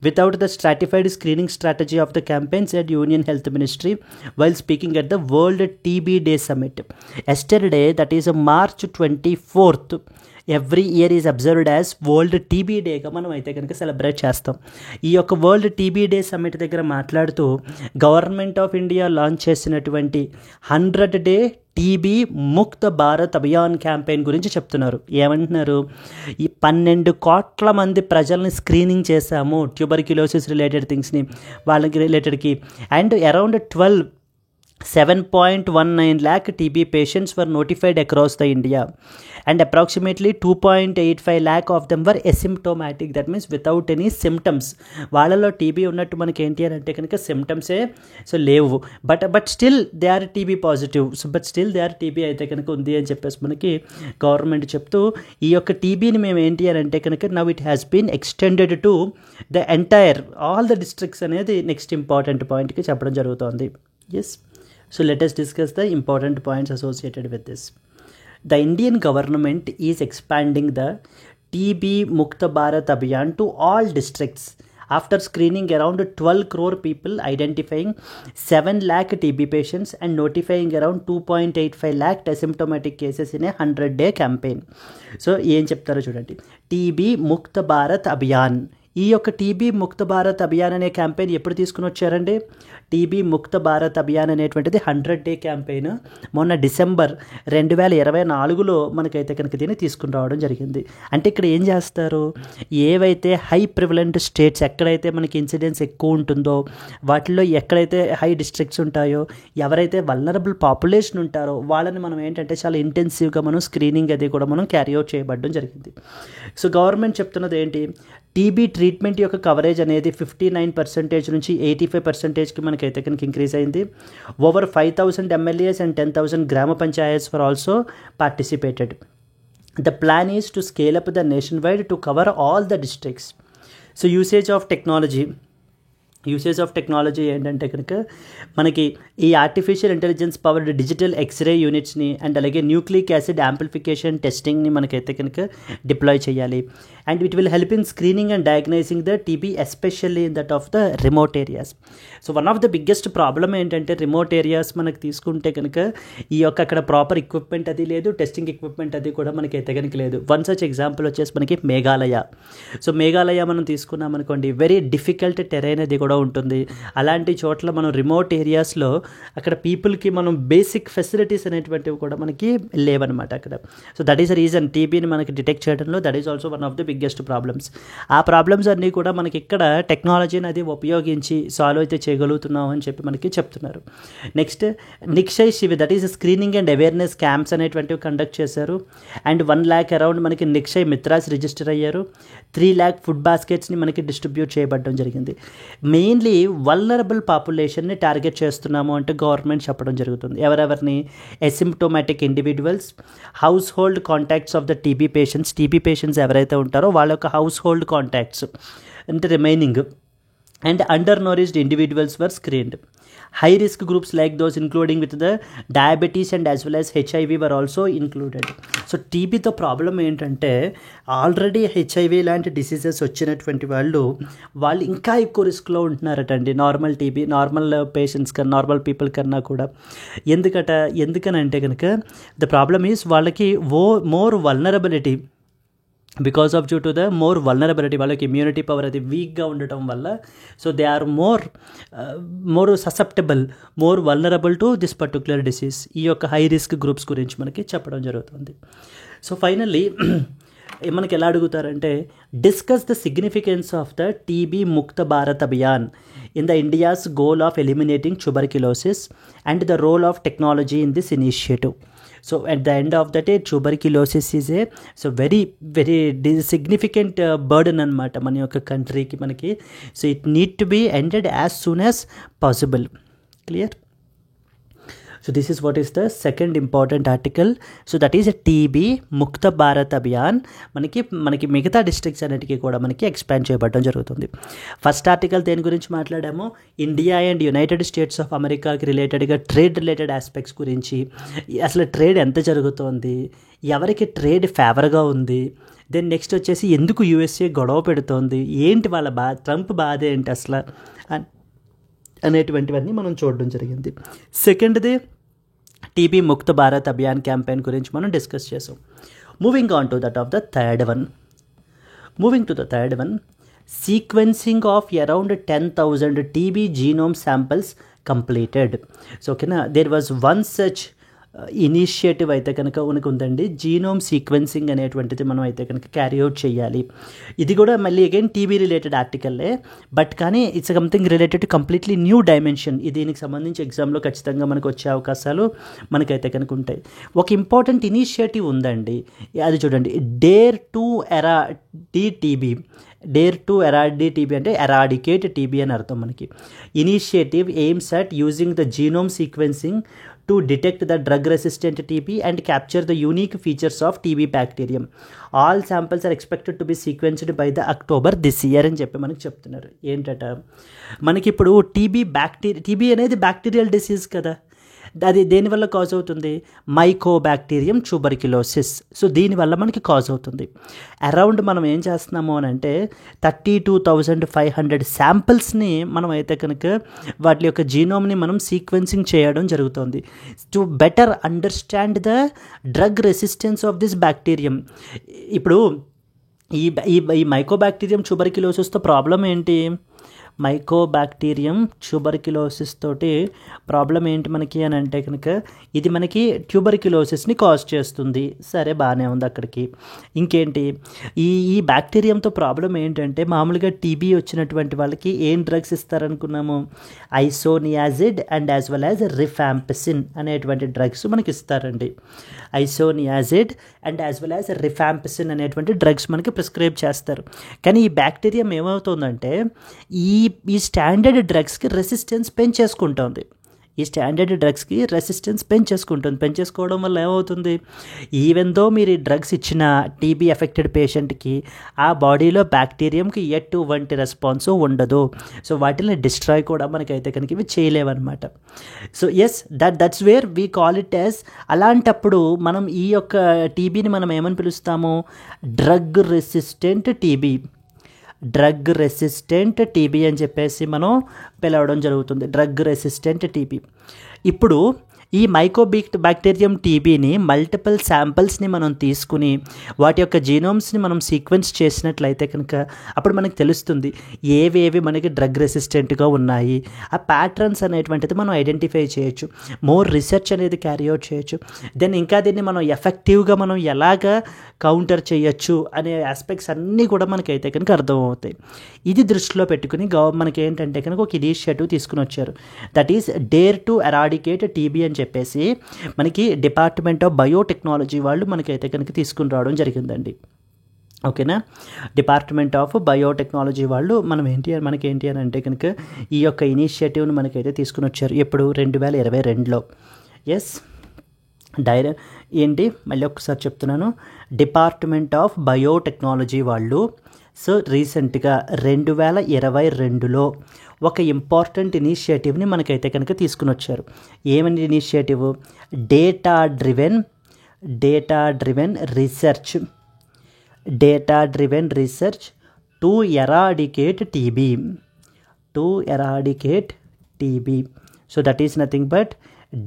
without the stratified screening strategy of the campaign, said Union Health Ministry while speaking at the World TB Day Summit. Yesterday, that is March 24th, every year is observed as world TB డేగా మనం అయితే కనుక సెలబ్రేట్ చేస్తాం. ఈ యొక్క వరల్డ్ టీబీ డే సమ్మిట్ దగ్గర మాట్లాడుతూ గవర్నమెంట్ ఆఫ్ ఇండియా లాంచ్ చేసినటువంటి 100 day TB Mukta Bharat Abhiyan campaign గురించి చెప్తున్నారు. ఏమంటున్నారు? ఈ 12 కోట్ల మంది ప్రజల్ని స్క్రీనింగ్ చేశాము, ట్యూబర్క్యులోసిస్ రిలేటెడ్ థింగ్స్ని, వాళ్ళకి రిలేటెడ్కి. And around 7.19 lakh TB patients were notified across the India, and approximately 2.85 lakh of them were asymptomatic, that means without any symptoms. వాళ్ళలో టీబీ ఉన్నట్టు మనకి ఏంటి అని అంటే కనుక సిమ్టమ్సే సో లేవు, but still they are TB positive. So but still they are TB అయితే కనుక ఉంది అని చెప్పేసి మనకి గవర్నమెంట్ చెప్తూ, ఈ యొక్క టీబీని మేము ఏంటి అని అంటే కనుక now it has been extended to the entire all the districts అనేది నెక్స్ట్ ఇంపార్టెంట్ పాయింట్కి చెప్పడం జరుగుతోంది. Yes, so let us discuss the important points associated with this. The Indian government is expanding the TB Mukt Bharat Abhiyan to all districts after screening around 12 crore people, identifying 7 lakh TB patients and notifying around 2.85 lakh asymptomatic cases in a 100 day campaign. So ఏం చెప్తారో చూడండి. TB Mukt Bharat Abhiyan, ఈ యొక్క టీబీ ముక్త భారత్ అభియాన్ అనే క్యాంపెయిన్ ఎప్పుడు తీసుకుని వచ్చారండి? టీబీ ముక్త భారత్ అభియాన్ అనేటువంటిది 100 డే క్యాంపెయిన్ మొన్న డిసెంబర్ 2024లో మనకైతే కనుక దీన్ని తీసుకుని రావడం జరిగింది. అంటే ఇక్కడ ఏం చేస్తారు, ఏవైతే హై ప్రివలెంట్ స్టేట్స్, ఎక్కడైతే మనకి ఇన్సిడెన్స్ ఎక్కువ ఉంటుందో, వాటిల్లో ఎక్కడైతే హై డిస్ట్రిక్ట్స్ ఉంటాయో, ఎవరైతే వల్నరబుల్ పాపులేషన్ ఉంటారో వాళ్ళని మనం ఏంటంటే చాలా ఇంటెన్సివ్గా మనం స్క్రీనింగ్ అది కూడా మనం క్యారీ అవుట్ చేయబడడం జరిగింది. సో గవర్నమెంట్ చెప్తున్నది ఏంటి, టీబీ ట్రీట్మెంట్ యొక్క కవరేజ్ అనేది 59% నుంచి 85%కి మనకైతే కనుక ఇంక్రీజ్ అయింది. Over 5,000 MLAs and 10,000 gram panchayats for also participated. The plan is to scale up the nation wide to cover all the districts. So usage of technology, usage of technology ఏంటంటే కనుక మనకి ఈ artificial intelligence powered digital X-ray యూనిట్స్ని అండ్ అలాగే న్యూక్లిక్ యాసిడ్ యాంప్లిఫికేషన్ టెస్టింగ్ని మనకైతే కనుక డిప్లాయ్ చేయాలి. And it will help in screening and diagnosing the TB especially in that of the remote areas. So one of the biggest problem ఏంటంటే రిమోట్ ఏరియాస్ మనకు తీసుకుంటే కనుక ఈ యొక్క అక్కడ ప్రాపర్ ఎక్విప్మెంట్ అది లేదు, టెస్టింగ్ ఎక్విప్మెంట్ అది కూడా మనకైతే కనుక లేదు. వన్ సచ్ ఎగ్జాంపుల్ వచ్చేసి మనకి మేఘాలయ. సో మేఘాలయ మనం తీసుకున్నాం అనుకోండి, వెరీ డిఫికల్ట్ టెరైన్ అది కూడా ఉంటుంది. అలాంటి చోట్ల మనం రిమోట్ ఏరియాస్లో అక్కడ పీపుల్కి మనం బేసిక్ ఫెసిలిటీస్ అనేటువంటివి కూడా మనకి లేవన్నమాట అక్కడ. So that is the reason టీబీని మనకి డిటెక్ట్ చేయడంలో that is also one of the biggest problems. ఆ ప్రాబ్లమ్స్ అన్నీ కూడా మనకి ఇక్కడ టెక్నాలజీని అది ఉపయోగించి సాల్వ్ అయితే చేయగలుగుతున్నాం అని చెప్పి మనకి చెప్తున్నారు. Next Nikshay Shibir, that is screening and awareness camps అనేటువంటివి కండక్ట్ చేశారు. అండ్ 1 lakh అరౌండ్ మనకి నిక్షయ్ మిత్రాస్ రిజిస్టర్ అయ్యారు. 3 lakh ఫుడ్ బాస్కెట్స్ని మనకి డిస్ట్రిబ్యూట్ చేయబడడం జరిగింది. మెయిన్లీ వల్నరబుల్ పాపులేషన్ని టార్గెట్ చేస్తున్నాము అంటే గవర్నమెంట్ చెప్పడం జరుగుతుంది. ఎవరెవరిని? Asymptomatic individuals, household contacts of the TB patients ఎవరైతే ఉంటారో వాళ్ళ యొక్క హౌస్ హోల్డ్ కాంటాక్ట్స్ అంటే remaining. And undernourished individuals were screened. High risk groups like those including with the diabetes and as well as HIV were also included. So టీబీతో ప్రాబ్లం ఏంటంటే ఆల్రెడీ హెచ్ఐవి లాంటి డిసీజెస్ వచ్చినటువంటి వాళ్ళు ఇంకా ఎక్కువ రిస్క్లో ఉంటున్నారటండి నార్మల్ పేషెంట్స్ కన్నా, నార్మల్ పీపుల్ కన్నా కూడా. ఎందుకనంటే కనుక ద ప్రాబ్లమ్ ఈజ్ వాళ్ళకి more vulnerability because of due to the more vulnerability, వాళ్ళకి ఇమ్యూనిటీ పవర్ అది వీక్గా ఉండటం వల్ల. So they are more susceptible, more vulnerable to this particular disease. ఈ యొక్క హై రిస్క్ గ్రూప్స్ గురించి మనకి చెప్పడం జరుగుతుంది. సో ఫైనల్లీ మనకి ఎలా అడుగుతారంటే discuss the significance of the TB Mukta Bharat Abhiyan in the India's goal of eliminating tuberculosis and the role of technology in this initiative. So at the end of the day tuberculosis is a very significant burden anamata మన యొక్క కంట్రీకి మనకి. So it need to B ended as soon as possible. Clear? So this is what is the second important article. So that is TB Mukta Bharat Abhiyan మనకి మిగతా డిస్ట్రిక్ట్స్ అన్నిటికీ కూడా మనకి ఎక్స్పాండ్ చేయబడడం జరుగుతుంది. ఫస్ట్ ఆర్టికల్ దేని గురించి మాట్లాడాము? India and United States of అమెరికాకి రిలేటెడ్గా ట్రేడ్ రిలేటెడ్ ఆస్పెక్ట్స్ గురించి, అసలు ట్రేడ్ ఎంత జరుగుతోంది, ఎవరికి ట్రేడ్ ఫేవర్గా ఉంది, దెన్ నెక్స్ట్ వచ్చేసి ఎందుకు యూఎస్ఏ గొడవ పెడుతోంది, ఏంటి వాళ్ళ ట్రంప్ బాధ ఏంటి అసలు అనేటువంటివన్నీ మనం చూడడం జరిగింది. సెకండ్ది టీబీ ముక్త భారత్ అభియాన్ క్యాంపెయిన్ గురించి మనం డిస్కస్ చేసాం. Moving on to the third one, sequencing of around 10,000 TB genome samples completed. So ఓకేనా, there was one such initiative అయితే కనుక ఉందండి. జీనోమ్ సీక్వెన్సింగ్ అనేటువంటిది మనం అయితే కనుక క్యారీ అవుట్ చేయాలి. ఇది కూడా మళ్ళీ అగైన్ టీబీ రిలేటెడ్ ఆర్టికల్లే, బట్ కానీ it's something related to completely new dimension. దీనికి సంబంధించి ఎగ్జామ్లో ఖచ్చితంగా మనకు వచ్చే అవకాశాలు మనకైతే కనుక ఉంటాయి. ఒక ఇంపార్టెంట్ ఇనిషియేటివ్ ఉందండి, అది చూడండి. డేర్ టు ఎరాడికేట్ టీబీ అంటే ఎరాడికేట్ టీబీ అని అర్థం మనకి. Initiative AIIMS at using the genome sequencing to detect the drug-resistant TB and capture the unique features of TB bacterium. All samples are expected to be sequenced by the October this year అని చెప్పి మనకి చెప్తున్నారు. ఏంటట, మనకి ఇప్పుడు టీబీ అనేది బ్యాక్టీరియల్ డిసీజ్ కదా, అది దేనివల్ల కాజ్ అవుతుంది? Mycobacterium tuberculosis. సో దీనివల్ల మనకి కాజ్ అవుతుంది. అరౌండ్ మనం ఏం చేస్తున్నాము అని అంటే 32,500 శాంపిల్స్ని మనం అయితే కనుక వాటి యొక్క జీనోమ్ని మనం సీక్వెన్సింగ్ చేయడం జరుగుతుంది to better understand the drug resistance of this bacterium. ఇప్పుడు ఈ మైకోబాక్టీరియం ట్యూబర్క్యులోసిస్తో ప్రాబ్లం ఏంటి? మైకోబాక్టీరియం ట్యూబర్క్యులోసిస్ తోటి ప్రాబ్లం ఏంటి మనకి అని అంటే కనుక ఇది మనకి ట్యూబర్క్యులోసిస్ని కాజ్ చేస్తుంది. సరే, బాగానే ఉంది అక్కడికి. ఇంకేంటి, ఈ బ్యాక్టీరియంతో ప్రాబ్లం ఏంటంటే మామూలుగా టీబీ వచ్చినటువంటి వాళ్ళకి ఏం డ్రగ్స్ ఇస్తారనుకున్నాము? Isoniazid and as well as rifampicin అనేటువంటి డ్రగ్స్ మనకి ఇస్తారండి. Isoniazid and as well as rifampicin అనేటువంటి డ్రగ్స్ మనకి ప్రిస్క్రైబ్ చేస్తారు. కానీ ఈ బ్యాక్టీరియం ఏమవుతుందంటే ఈ స్టాండర్డ్ డ్రగ్స్కి రెసిస్టెన్స్ పెంచేసుకుంటుంది. ఈ స్టాండర్డ్ డ్రగ్స్కి రెసిస్టెన్స్ పెంచేసుకోవడం వల్ల ఏమవుతుంది, ఈవెన్ దో మీరు ఈ డ్రగ్స్ ఇచ్చిన టీబీ ఎఫెక్టెడ్ పేషెంట్కి ఆ బాడీలో బ్యాక్టీరియంకి ఎటువంటి రెస్పాన్స్ ఉండదు. సో వాటిని డిస్ట్రాయ్ కూడా మనకైతే కనుక ఇవి చేయలేవన్నమాట. So yes that's where we call it as, అలాంటప్పుడు మనం ఈ యొక్క టీబీని మనం ఏమని పిలుస్తాము, డ్రగ్ రెసిస్టెంట్ టీబీ అని చెప్పేసి మనం పిలవడం జరుగుతుంది, డ్రగ్ రెసిస్టెంట్ టీబీ. ఇప్పుడు ఈ బ్యాక్టీరియం టీబీని మల్టిపుల్ శాంపిల్స్ని మనం తీసుకుని వాటి యొక్క జీనోమ్స్ని మనం సీక్వెన్స్ చేసినట్లయితే కనుక అప్పుడు మనకు తెలుస్తుంది ఏవేవి మనకి డ్రగ్ రెసిస్టెంట్గా ఉన్నాయి. ఆ ప్యాటర్న్స్ అనేటువంటిది మనం ఐడెంటిఫై చేయొచ్చు, మోర్ రీసెర్చ్ అనేది క్యారీ అవుట్ చేయొచ్చు. దెన్ ఇంకా దీన్ని మనం ఎఫెక్టివ్గా మనం ఎలాగా కౌంటర్ చేయొచ్చు అనే ఆస్పెక్ట్స్ అన్నీ కూడా మనకైతే కనుక అర్థమవుతాయి. ఇది దృష్టిలో పెట్టుకుని మనకి ఏంటంటే కనుక ఒక ఇనిషియేటివ్ తీసుకుని వచ్చారు, that is dare to eradicate TB అని చెప్పేసి మనకి డిపార్ట్మెంట్ ఆఫ్ బయోటెక్నాలజీ వాళ్ళు మనకైతే కనుక తీసుకుని రావడం జరిగిందండి. ఓకేనా, డిపార్ట్మెంట్ ఆఫ్ బయోటెక్నాలజీ వాళ్ళు మనకి ఏంటి అని అంటే కనుక ఈ యొక్క ఇనిషియేటివ్ని మనకైతే తీసుకుని వచ్చారు ఎప్పుడు 2022లో. ఎస్ మళ్ళీ ఒకసారి చెప్తున్నాను, డిపార్ట్మెంట్ ఆఫ్ బయోటెక్నాలజీ వాళ్ళు సో రీసెంట్గా 2022లో ఒక ఇంపార్టెంట్ ఇనిషియేటివ్ని మనకైతే కనుక తీసుకుని వచ్చారు. ఏమని initiative, data driven research to eradicate TB. So that is nothing but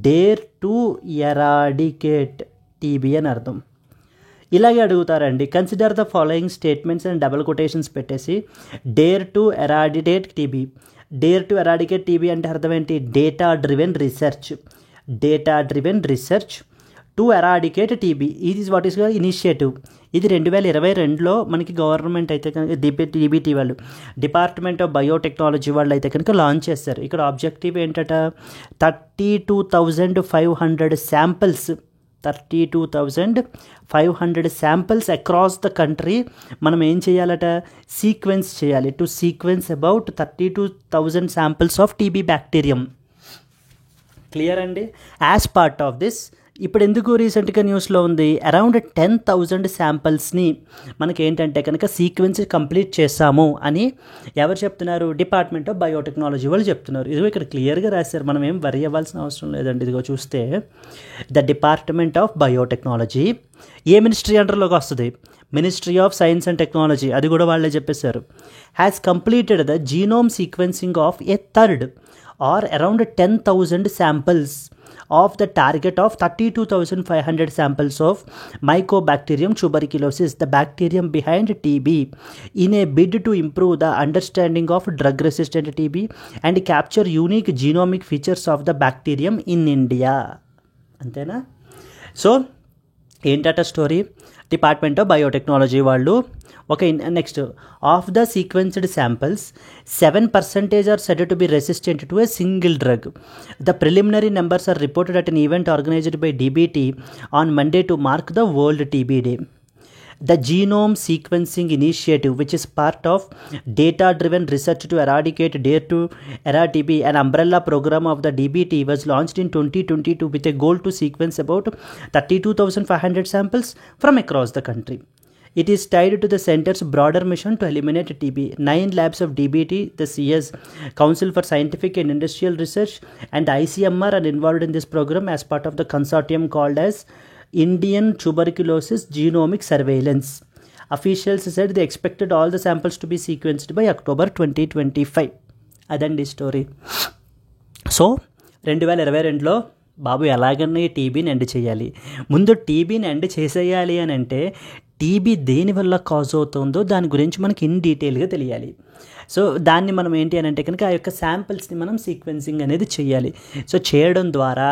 dare to eradicate TB అని అర్థం. ఇలాగే అడుగుతారండి, consider the following statements and double quotations పెట్టేసి డేర్ టు ఎరాడికేట్ టీబీ అంటే అర్థం ఏంటి, data driven research to eradicate TB. ఇది వాట్ ఈస్ ఇనిషియేటివ్. ఇది 2022లో మనకి గవర్నమెంట్ అయితే కనుక డీబీటీ వాళ్ళు డిపార్ట్మెంట్ ఆఫ్ బయోటెక్నాలజీ వాళ్ళు అయితే కనుక లాంచ్ చేస్తారు. ఇక్కడ ఆబ్జెక్టివ్ ఏంటట, 32,500 శాంపిల్స్ అక్రాస్ ద కంట్రీ మనం ఏం చేయాలట, సీక్వెన్స్ చేయాలి. To sequence about 32,000 samples of TB bacterium. Clear అండి. యాజ్ పార్ట్ ఆఫ్ దిస్ ఇప్పుడు ఎందుకు రీసెంట్గా న్యూస్లో ఉంది, అరౌండ్ 10,000 శాంపిల్స్ని మనకి ఏంటంటే కనుక సీక్వెన్స్ కంప్లీట్ చేస్తాము అని ఎవరు చెప్తున్నారు, డిపార్ట్మెంట్ ఆఫ్ బయోటెక్నాలజీ వాళ్ళు చెప్తున్నారు. ఇదిగో ఇక్కడ క్లియర్గా రాశారు, మనం ఏం వరి అవ్వాల్సిన అవసరం లేదండి. ఇదిగో చూస్తే ద డిపార్ట్మెంట్ ఆఫ్ బయోటెక్నాలజీ ఏ మినిస్ట్రీ అండర్లోకి వస్తుంది, ministry of science and technology, అది కూడా వాళ్ళే చెప్పేశారు. Has completed the genome sequencing of a third or around 10,000 శాంపిల్స్ of the target of 32,500 samples of Mycobacterium tuberculosis, the bacterium behind TB, in a bid to improve the understanding of drug-resistant TB and capture unique genomic features of the bacterium in India. అంతేనా? సో ఏంటట స్టోరీ, డిపార్ట్మెంట్ ఆఫ్ బయోటెక్నాలజీ వాళ్ళు ఒక next of the sequenced samples 7% are said to be resistant to a single drug. The preliminary numbers are reported at an event organized by DBT on Monday to mark the World TB Day. The Genome Sequencing Initiative, which is part of data-driven research to eradicate Dare to Era TB, an umbrella program of the DBT, was launched in 2022 with a goal to sequence about 32,500 samples from across the country. It is tied to the center's broader mission to eliminate TB. 9 labs of DBT, the CS, Council for Scientific and Industrial Research, and ICMR are involved in this program as part of the consortium called as Indian Tuberculosis Genomic Surveillance. Officials said they expected all the samples to be sequenced by October 2025. అదండి స్టోరీ. సో 2022లో బాబు ఎలాగన్నా ఈ టీబీని ఎండ్ చేయాలి. ముందు టీబీని ఎండ్ చేసేయాలి అని అంటే టీబీ దేనివల్ల కాజ్ అవుతుందో దాని గురించి మనకి ఇన్ డీటెయిల్గా తెలియాలి. సో దాన్ని మనం ఏంటి అని అంటే కనుక ఆ యొక్క శాంపిల్స్ని మనం సీక్వెన్సింగ్ అనేది చేయాలి. సో చేయడం ద్వారా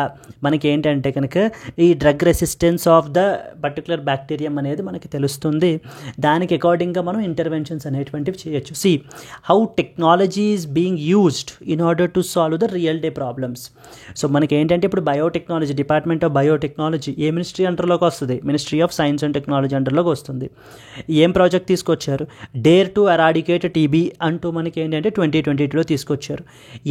మనకి ఏంటంటే కనుక ఈ drug resistance of the particular bacterium అనేది మనకి తెలుస్తుంది. దానికి అకార్డింగ్గా మనం ఇంటర్వెన్షన్స్ అనేటువంటివి చేయొచ్చు. See how technology is being used in order to solve the real day problems. So మనకి ఏంటంటే ఇప్పుడు బయోటెక్నాలజీ, డిపార్ట్మెంట్ ఆఫ్ బయోటెక్నాలజీ ఏ మినిస్ట్రీ అండర్లోకి వస్తుంది, ministry of science and technology అండర్లోకి వస్తుంది. ఏం ప్రాజెక్ట్ తీసుకొచ్చారు, డేర్ టు ఎరాడికేట్ టీబీ అంటూ మనకి ఏంటంటే 2022లో తీసుకొచ్చారు.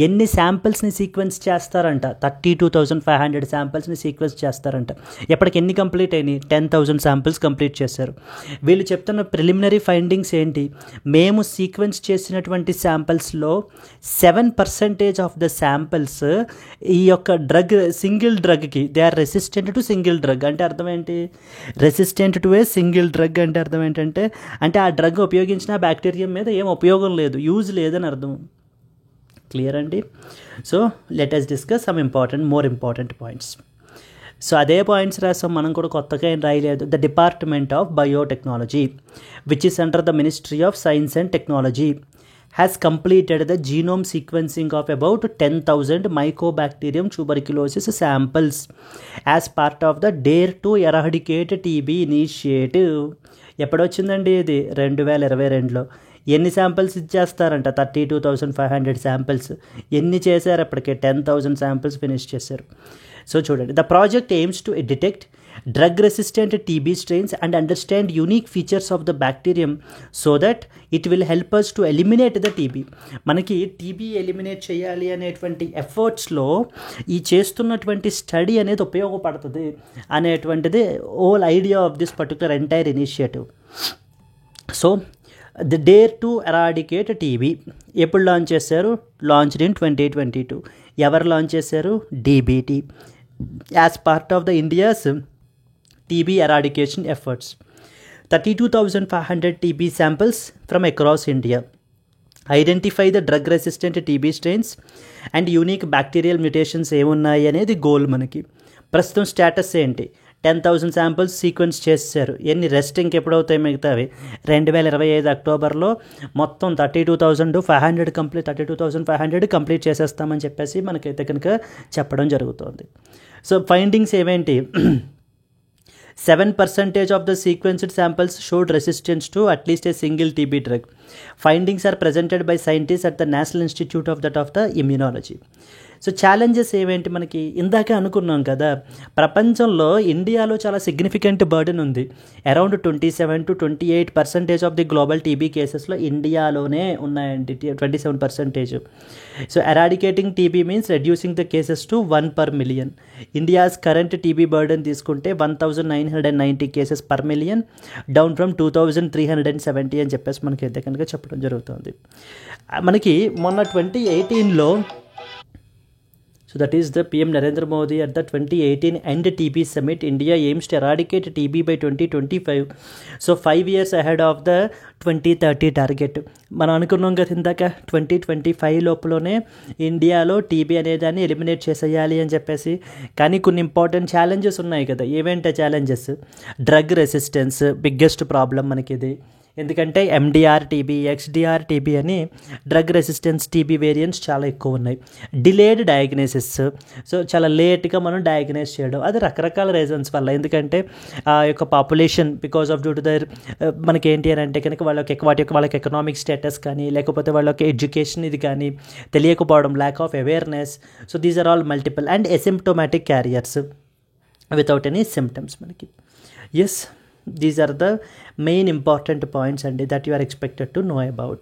ఎన్ని శాంపిల్స్ని సీక్వెన్స్ చేస్తారంట? 32,500 శాంపిల్స్ని సీక్వెన్స్ చేస్తారంట. ఎప్పటికి ఎన్ని కంప్లీట్ అయినాయి? 10,000 శాంపిల్స్ కంప్లీట్ చేశారు. వీళ్ళు చెప్తున్న ప్రిలిమినరీ ఫైండింగ్స్ ఏంటి? మేము సీక్వెన్స్ చేసినటువంటి శాంపిల్స్లో 7% ఆఫ్ ద శాంపిల్స్ ఈ యొక్క సింగిల్ డ్రగ్కి they are resistant to single drug. అంటే అర్థం ఏంటి? Resistant to a single drug అంటే అర్థం ఏంటంటే ఆ డ్రగ్ ఉపయోగించిన బ్యాక్టీరియా మీద ఏం ఉపయోగం లేదు, యూజ్ లేదని అర్థం. క్లియర్ అండి? So let us discuss some more important points. So అదే పాయింట్స్ రాసాం, మనం కూడా కొత్తగా ఏం రాయలేదు. The department of biotechnology which is under the ministry of science and technology has completed the genome sequencing of about 10,000 mycobacterium tuberculosis samples as part of the Dare to Eradicate TB initiative. ఎప్పుడొచ్చిందండి ఇది? 2022లో. ఎన్ని శాంపిల్స్ ఇచ్చేస్తారంట? 32,500 శాంపిల్స్. ఎన్ని చేశారు అప్పటికే? 10,000 శాంపిల్స్ ఫినిష్ చేశారు. సో చూడండి, the project AIIMS to detect drug resistant TB strains and understand unique features of the bacterium so that it will help us to eliminate the TB. మనకి టీబీ ఎలిమినేట్ చేయాలి అనేటువంటి ఎఫర్ట్స్లో ఈ చేస్తున్నటువంటి స్టడీ అనేది ఉపయోగపడుతుంది అనేటువంటిది whole idea of this particular entire initiative. So the dare to eradicate TB ఎప్పుడు లాంచ్ చేశారు? Launched in 2022. ఎవరు లాంచ్ చేశారు? DBT as part of the India's TB eradication efforts. 32,500 TB samples from across India. Identify the drug resistant TB strains and unique bacterial mutations ఏమున్నాయి అనేది గోల్ మనకి. ప్రస్తుతం స్టేటస్ ఏంటి? 10,000 శాంపిల్స్ సీక్వెన్స్ చేశారు. ఎన్ని రెస్ట్ ఇంకెప్పుడవుతాయి మిగతావి? 2025 అక్టోబర్లో మొత్తం 32,500 కంప్లీట్ చేసేస్తామని చెప్పేసి మనకైతే కనుక చెప్పడం జరుగుతుంది. సో ఫైండింగ్స్ ఏమేంటి? 7% of the sequenced samples showed resistance to at least a single TB drug. Findings are presented by scientists at the National Institute of the Immunology. So challenges ఏమేంటి? మనకి ఇందాకే అనుకున్నాం కదా, ప్రపంచంలో ఇండియాలో చాలా సిగ్నిఫికెంట్ బర్డెన్ ఉంది. Around 27 to 28% of the global TB కేసెస్లో ఇండియాలోనే ఉన్నాయండి, 27%. So eradicating TB means reducing the cases to 1 per million. India's current TB burden తీసుకుంటే 1,990 cases per million, down from 2,370 అని చెప్పేసి మనకి అయితే కనుక చెప్పడం జరుగుతుంది. మనకి మొన్న 2018లో, so that is the PM Narendra Modi at the 2018 End TB Summit, India aims to eradicate TB by 2025. So 5 years ahead of the 2030 target. మనం అనుకున్నాం కదా ఇందాక 2025 లోపలనే ఇండియాలో టీబీ అనేదాన్ని ఎలిమినేట్ చేసేయాలి అని చెప్పేసి. కానీ కొన్ని ఇంపార్టెంట్ ఛాలెంజెస్ ఉన్నాయి కదా. ఏవేంటే challenges? Drug resistance biggest problem మనకి ఇది. ఎందుకంటే MDR టీబీ, XDR టీబీ అని డ్రగ్ రెసిస్టెన్స్ టీబీ వేరియంట్స్ చాలా ఎక్కువ ఉన్నాయి. డిలేడ్ డయాగ్నోసిస్, సో చాలా లేట్గా మనం డయాగ్నోస్ చేయడం, అది రకరకాల రీజన్స్ వల్ల. ఎందుకంటే ఆ యొక్క population because of due to their మనకి ఏంటి అని అంటే కనుక వాళ్ళకి ఎకనామిక్ స్టేటస్ కానీ, లేకపోతే వాళ్ళకి ఎడ్యుకేషన్ ఇది కానీ తెలియకపోవడం, lack of awareness. So these are all multiple and asymptomatic carriers without any symptoms మనకి. Yes, these are the main important points and that you are expected to know about.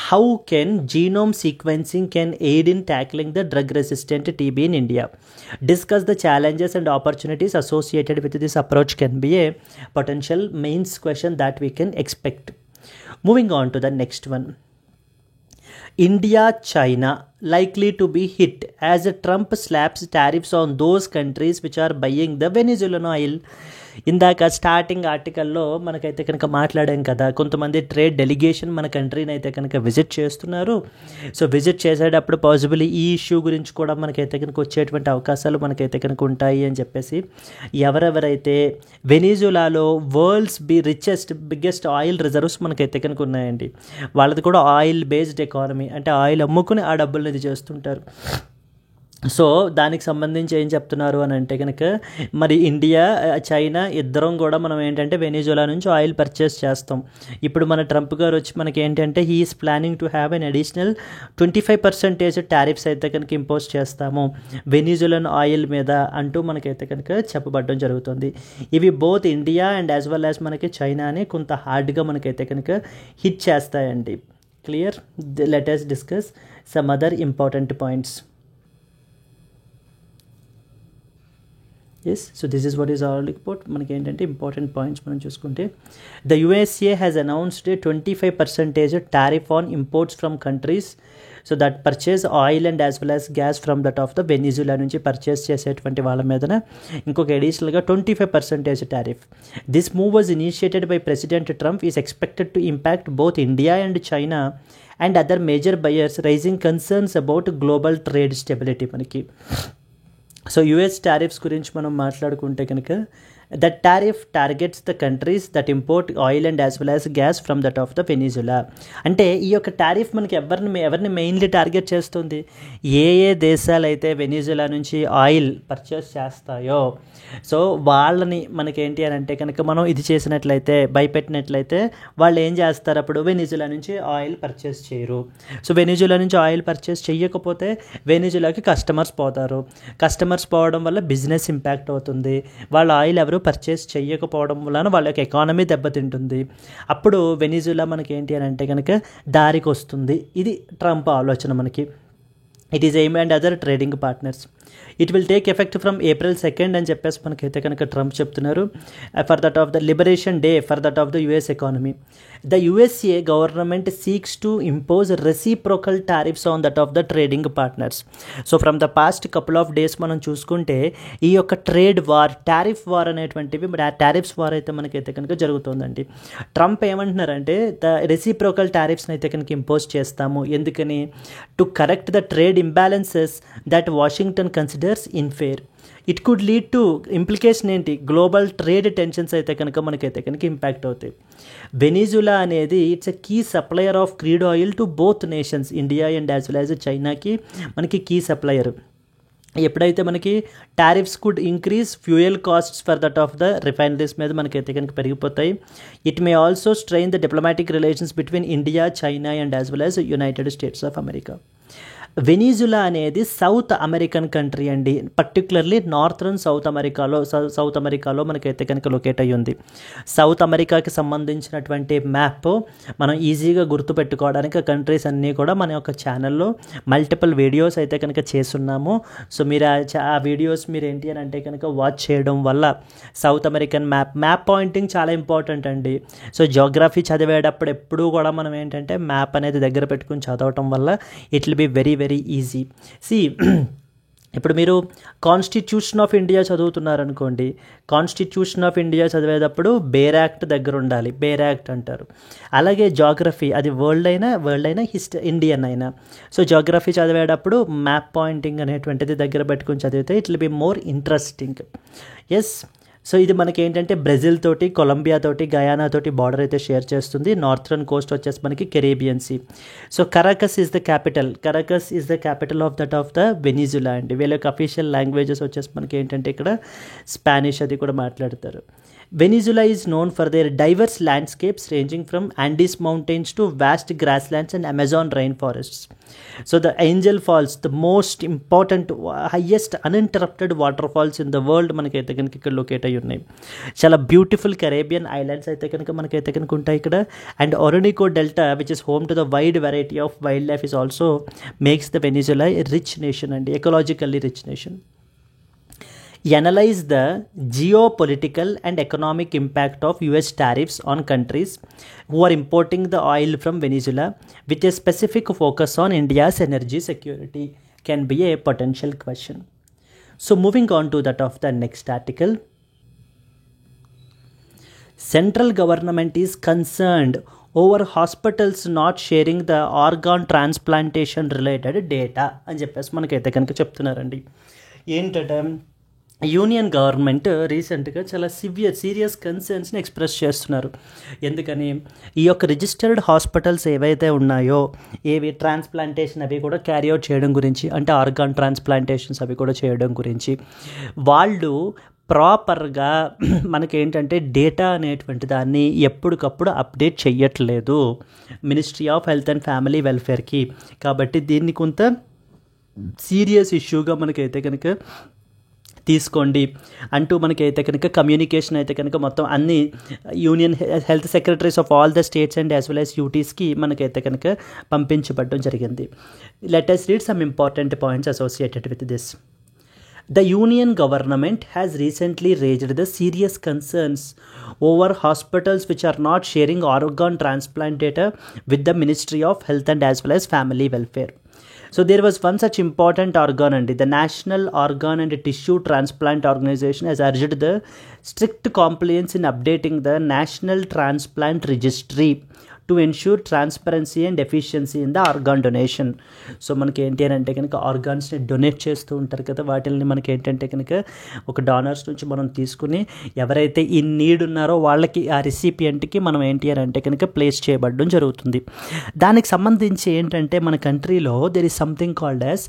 How can genome sequencing can aid in tackling the drug resistant TB in India? Discuss the challenges and opportunities associated with this approach can be a potential mains question that we can expect. Moving on to the next one. India, China likely to be hit as Trump slaps tariffs on those countries which are buying the Venezuelan oil. ఇందాక స్టార్టింగ్ ఆర్టికల్లో మనకైతే కనుక మాట్లాడాం కదా, కొంతమంది ట్రేడ్ డెలిగేషన్ మన కంట్రీని అయితే కనుక విజిట్ చేస్తున్నారు. సో విజిట్ చేసేటప్పుడు పాసిబుల్ ఈ ఇష్యూ గురించి కూడా మనకైతే కనుక వచ్చేటువంటి అవకాశాలు మనకైతే కనుక ఉంటాయి అని చెప్పేసి, ఎవరెవరైతే వెనిజులాలో వరల్డ్స్ బిగ్గెస్ట్ ఆయిల్ రిజర్వ్స్ మనకైతే కనుక ఉన్నాయండి, వాళ్ళది కూడా ఆయిల్ బేస్డ్ ఎకానమీ, అంటే ఆయిల్ అమ్ముకుని ఆ డబ్బులను ఇది చేస్తుంటారు. సో దానికి సంబంధించి ఏం చెప్తున్నారు అని అంటే కనుక, మరి ఇండియా, చైనా ఇద్దరం కూడా మనం ఏంటంటే వెనిజులా నుంచి ఆయిల్ పర్చేస్ చేస్తాం. ఇప్పుడు మన ట్రంప్ గారు వచ్చి మనకి ఏంటంటే he is planning to have an additional 25% tariffs అయితే కనుక ఇంపోజ్ చేస్తాము వెనిజులన్ ఆయిల్ మీద అంటూ మనకైతే కనుక చెప్పబడడం జరుగుతుంది. ఇవి both India and as well as మనకి చైనాని కొంత హార్డ్గా మనకైతే కనుక hit చేస్తాయండి. Clear? Let us discuss some other important points. Yes, so this is what is our report. మనకి ఏంటంటే ఇంపార్టెంట్ పాయింట్స్ మనం చూసుకుంటే the USA has announced 25% tariff on imports from countries so that purchase oil and as well as gas from that of the Venezuela నుంచి పర్చేస్ చేసేటువంటి వాళ్ళ మీదన ఇంకొక అడిషనల్గా 25% tariff. This move was initiated by President Trump is expected to impact both India and China and other major buyers raising concerns about global trade stability. మనకి సో యుఎస్ టారిఫ్స్ గురించి మనం మాట్లాడుకుంటే కనుక that tariff targets the countries that import oil and as well as gas from that of the Venezuela. అంటే ఈ యొక్క టారిఫ్ మనకి ఎవరిని మెయిన్లీ టార్గెట్ చేస్తుంది, ఏ దేశాలు అయితే వెనిజులా నుంచి ఆయిల్ పర్చేస్ చేస్తాయో సో వాళ్ళని మనకేంటి అని అంటే కనుక మనం ఇది చేసినట్లయితే భయపెట్టినట్లయితే వాళ్ళు ఏం చేస్తారు, అప్పుడు వెనిజులా నుంచి ఆయిల్ పర్చేస్ చేయరు. సో వెనిజులా నుంచి ఆయిల్ పర్చేస్ చేయకపోతే వెనిజులాకి కస్టమర్స్ పోతారు. కస్టమర్స్ పోవడం వల్ల బిజినెస్ ఇంపాక్ట్ అవుతుంది. వాళ్ళ ఆయిల్ ఎవరు పర్చేస్ చేయకపోవడం వలన వాళ్ళ యొక్క ఎకానమీ దెబ్బతింటుంది. అప్పుడు వెనిజులా మనకి ఏంటి అని అంటే కనుక దారికి వస్తుంది. ఇది ట్రంప్ ఆలోచన మనకి. It is aim and other trading partners. It will take effect from April 2 అని చెప్పేసి మనకైతే కనుక ట్రంప్ చెప్తున్నారు. For that of the liberation day for that of the US economy. The USA government seeks to impose reciprocal tariffs on that of the trading partners. So from the past couple of days మనం చూసుకుంటే ఈ యొక్క ట్రేడ్ వార్, టారిఫ్ వార్ అనేటువంటివి టారిఫ్స్ వార్ అయితే మనకైతే కనుక జరుగుతుందండి. ట్రంప్ ఏమంటున్నారంటే ద రెసిప్రోకల్ టారిఫ్స్ని అయితే కనుక ఇంపోజ్ చేస్తాము. ఎందుకని? To correct the trade imbalances that Washington considers unfair. It could lead to implication ఏంటి, గ్లోబల్ ట్రేడ్ టెన్షన్స్ అయితే కనుక మనకైతే కనుక ఇంపాక్ట్ అవుతాయి. వెనిజులా అనేది it's a key supplier of crude oil to both nations, India and as well as చైనాకి మనకి కీ సప్లయర్. ఎప్పుడైతే మనకి tariffs could increase fuel costs for that of the refineries మీద మనకైతే కనుక పెరిగిపోతాయి. It may also strain the diplomatic relations between India, China and as well as United States of America. Venezuela అనేది సౌత్ అమెరికన్ కంట్రీ అండి. పర్టికులర్లీ నార్థరన్ సౌత్ అమెరికాలో మనకైతే కనుక లొకేట్ అయ్యి ఉంది. సౌత్ అమెరికాకి సంబంధించినటువంటి మ్యాప్ మనం ఈజీగా గుర్తుపెట్టుకోవడానికి కంట్రీస్ అన్నీ కూడా మన యొక్క ఛానల్లో మల్టిపుల్ వీడియోస్ అయితే కనుక చేస్తున్నాము. సో మీరు ఆ వీడియోస్ మీరు ఏంటి అని అంటే కనుక వాచ్ చేయడం వల్ల సౌత్ అమెరికన్ మ్యాప్ పాయింటింగ్ చాలా ఇంపార్టెంట్ అండి. సో జియోగ్రఫీ చదివేటప్పుడు ఎప్పుడూ కూడా మనం ఏంటంటే మ్యాప్ అనేది దగ్గర పెట్టుకుని చదవటం వల్ల it will be very very easy. See ఇప్పుడు మీరు కాన్స్టిట్యూషన్ ఆఫ్ ఇండియా చదువుతున్నారనుకోండి, కాన్స్టిట్యూషన్ ఆఫ్ ఇండియా చదివేటప్పుడు బేర్ యాక్ట్ దగ్గర ఉండాలి, బేర్ యాక్ట్ అంటారు. అలాగే జాగ్రఫీ, అది వరల్డ్ అయినా ఇండియన్ అయినా, సో జాగ్రఫీ చదివేటప్పుడు మ్యాప్ పాయింటింగ్ అనేటువంటిది దగ్గర పెట్టుకుని చదివితే it will be more interesting. Yes, so ఇది మనకి ఏంటంటే బ్రెజిల్ తోటి, కొలంబియా తోటి, గయానా తోటి బార్డర్ అయితే షేర్ చేస్తుంది. నార్థరన్ కోస్ట్ వచ్చేసి మనకి Caribbean Sea. So Caracas is the capital of that of the Venezuela అండి. వీళ్ళ యొక్క అఫీషియల్ లాంగ్వేజెస్ వచ్చేసి మనకి ఏంటంటే ఇక్కడ స్పానిష్ అది కూడా మాట్లాడతారు. Venezuela is known for their diverse landscapes ranging from Andes mountains to vast grasslands and Amazon rainforests. So the Angel Falls, the most important, highest uninterrupted waterfalls in the world, మనకైతే కనుక ఇక్కడ లొకేట్ అయ్యి ఉన్నాయి. చాలా బ్యూటిఫుల్ కరేబియన్ ఐలాండ్స్ అయితే కనుక మనకైతే కనుక ఉంటాయి ఇక్కడ. And Orinoco delta which is home to the wide variety of wild life is also makes the Venezuela a rich nation అండి, ecologically rich nation. Analyze the geopolitical and economic impact of US tariffs on countries who are importing the oil from Venezuela with a specific focus on India's energy security can be a potential question. So moving on to that of the next article. Central government is concerned over hospitals not sharing the organ transplantation related data అని చెప్పేసి మనకైతే కనుక చెప్తున్నారండి. ఏంటంటే యూనియన్ గవర్నమెంట్ రీసెంట్గా చాలా సీరియస్ కన్సర్న్స్ని ఎక్స్ప్రెస్ చేస్తున్నారు. ఎందుకని? ఈ యొక్క రిజిస్టర్డ్ హాస్పిటల్స్ ఏవైతే ఉన్నాయో ఏవి ట్రాన్స్ప్లాంటేషన్ అవి కూడా క్యారీ అవుట్ చేయడం గురించి, అంటే ఆర్గాన్ ట్రాన్స్ప్లాంటేషన్స్ అవి కూడా చేయడం గురించి వాళ్ళు ప్రాపర్గా మనకేంటంటే డేటా అనేటువంటి దాన్ని ఎప్పటికప్పుడు అప్డేట్ చెయ్యట్లేదు ministry of health and family వెల్ఫేర్కి. కాబట్టి దీన్ని కొంత సీరియస్ ఇష్యూగా మనకైతే కనుక తీసుకోండి అంటూ మనకైతే కనుక కమ్యూనికేషన్ అయితే కనుక మొత్తం అన్ని union health secretaries of all the states and as well as యూటీస్కి మనకైతే కనుక పంపించబడడం జరిగింది. Let us read some important points associated with this. The Union government has recently raised the serious concerns over hospitals which are not sharing organ transplant data with the Ministry of Health and as well as Family Welfare. So there was one such important organ, and the National Organ and Tissue Transplant Organization has urged the strict compliance in updating the National Transplant Registry to ensure transparency and efficiency in the organ donation. So మనకి ఏంటి అని అంటే కనుక ఆర్గాన్స్ని డొనేట్ చేస్తూ ఉంటారు కదా, వాటిని మనకి ఏంటంటే కనుక ఒక డానర్స్ నుంచి మనం తీసుకుని ఎవరైతే ఈ నీడ్ ఉన్నారో వాళ్ళకి ఆ రిసిపియంట్కి మనం ఏంటి అని అంటే కనుక ప్లేస్ చేయబడడం జరుగుతుంది. దానికి సంబంధించి ఏంటంటే మన కంట్రీలో there is something called as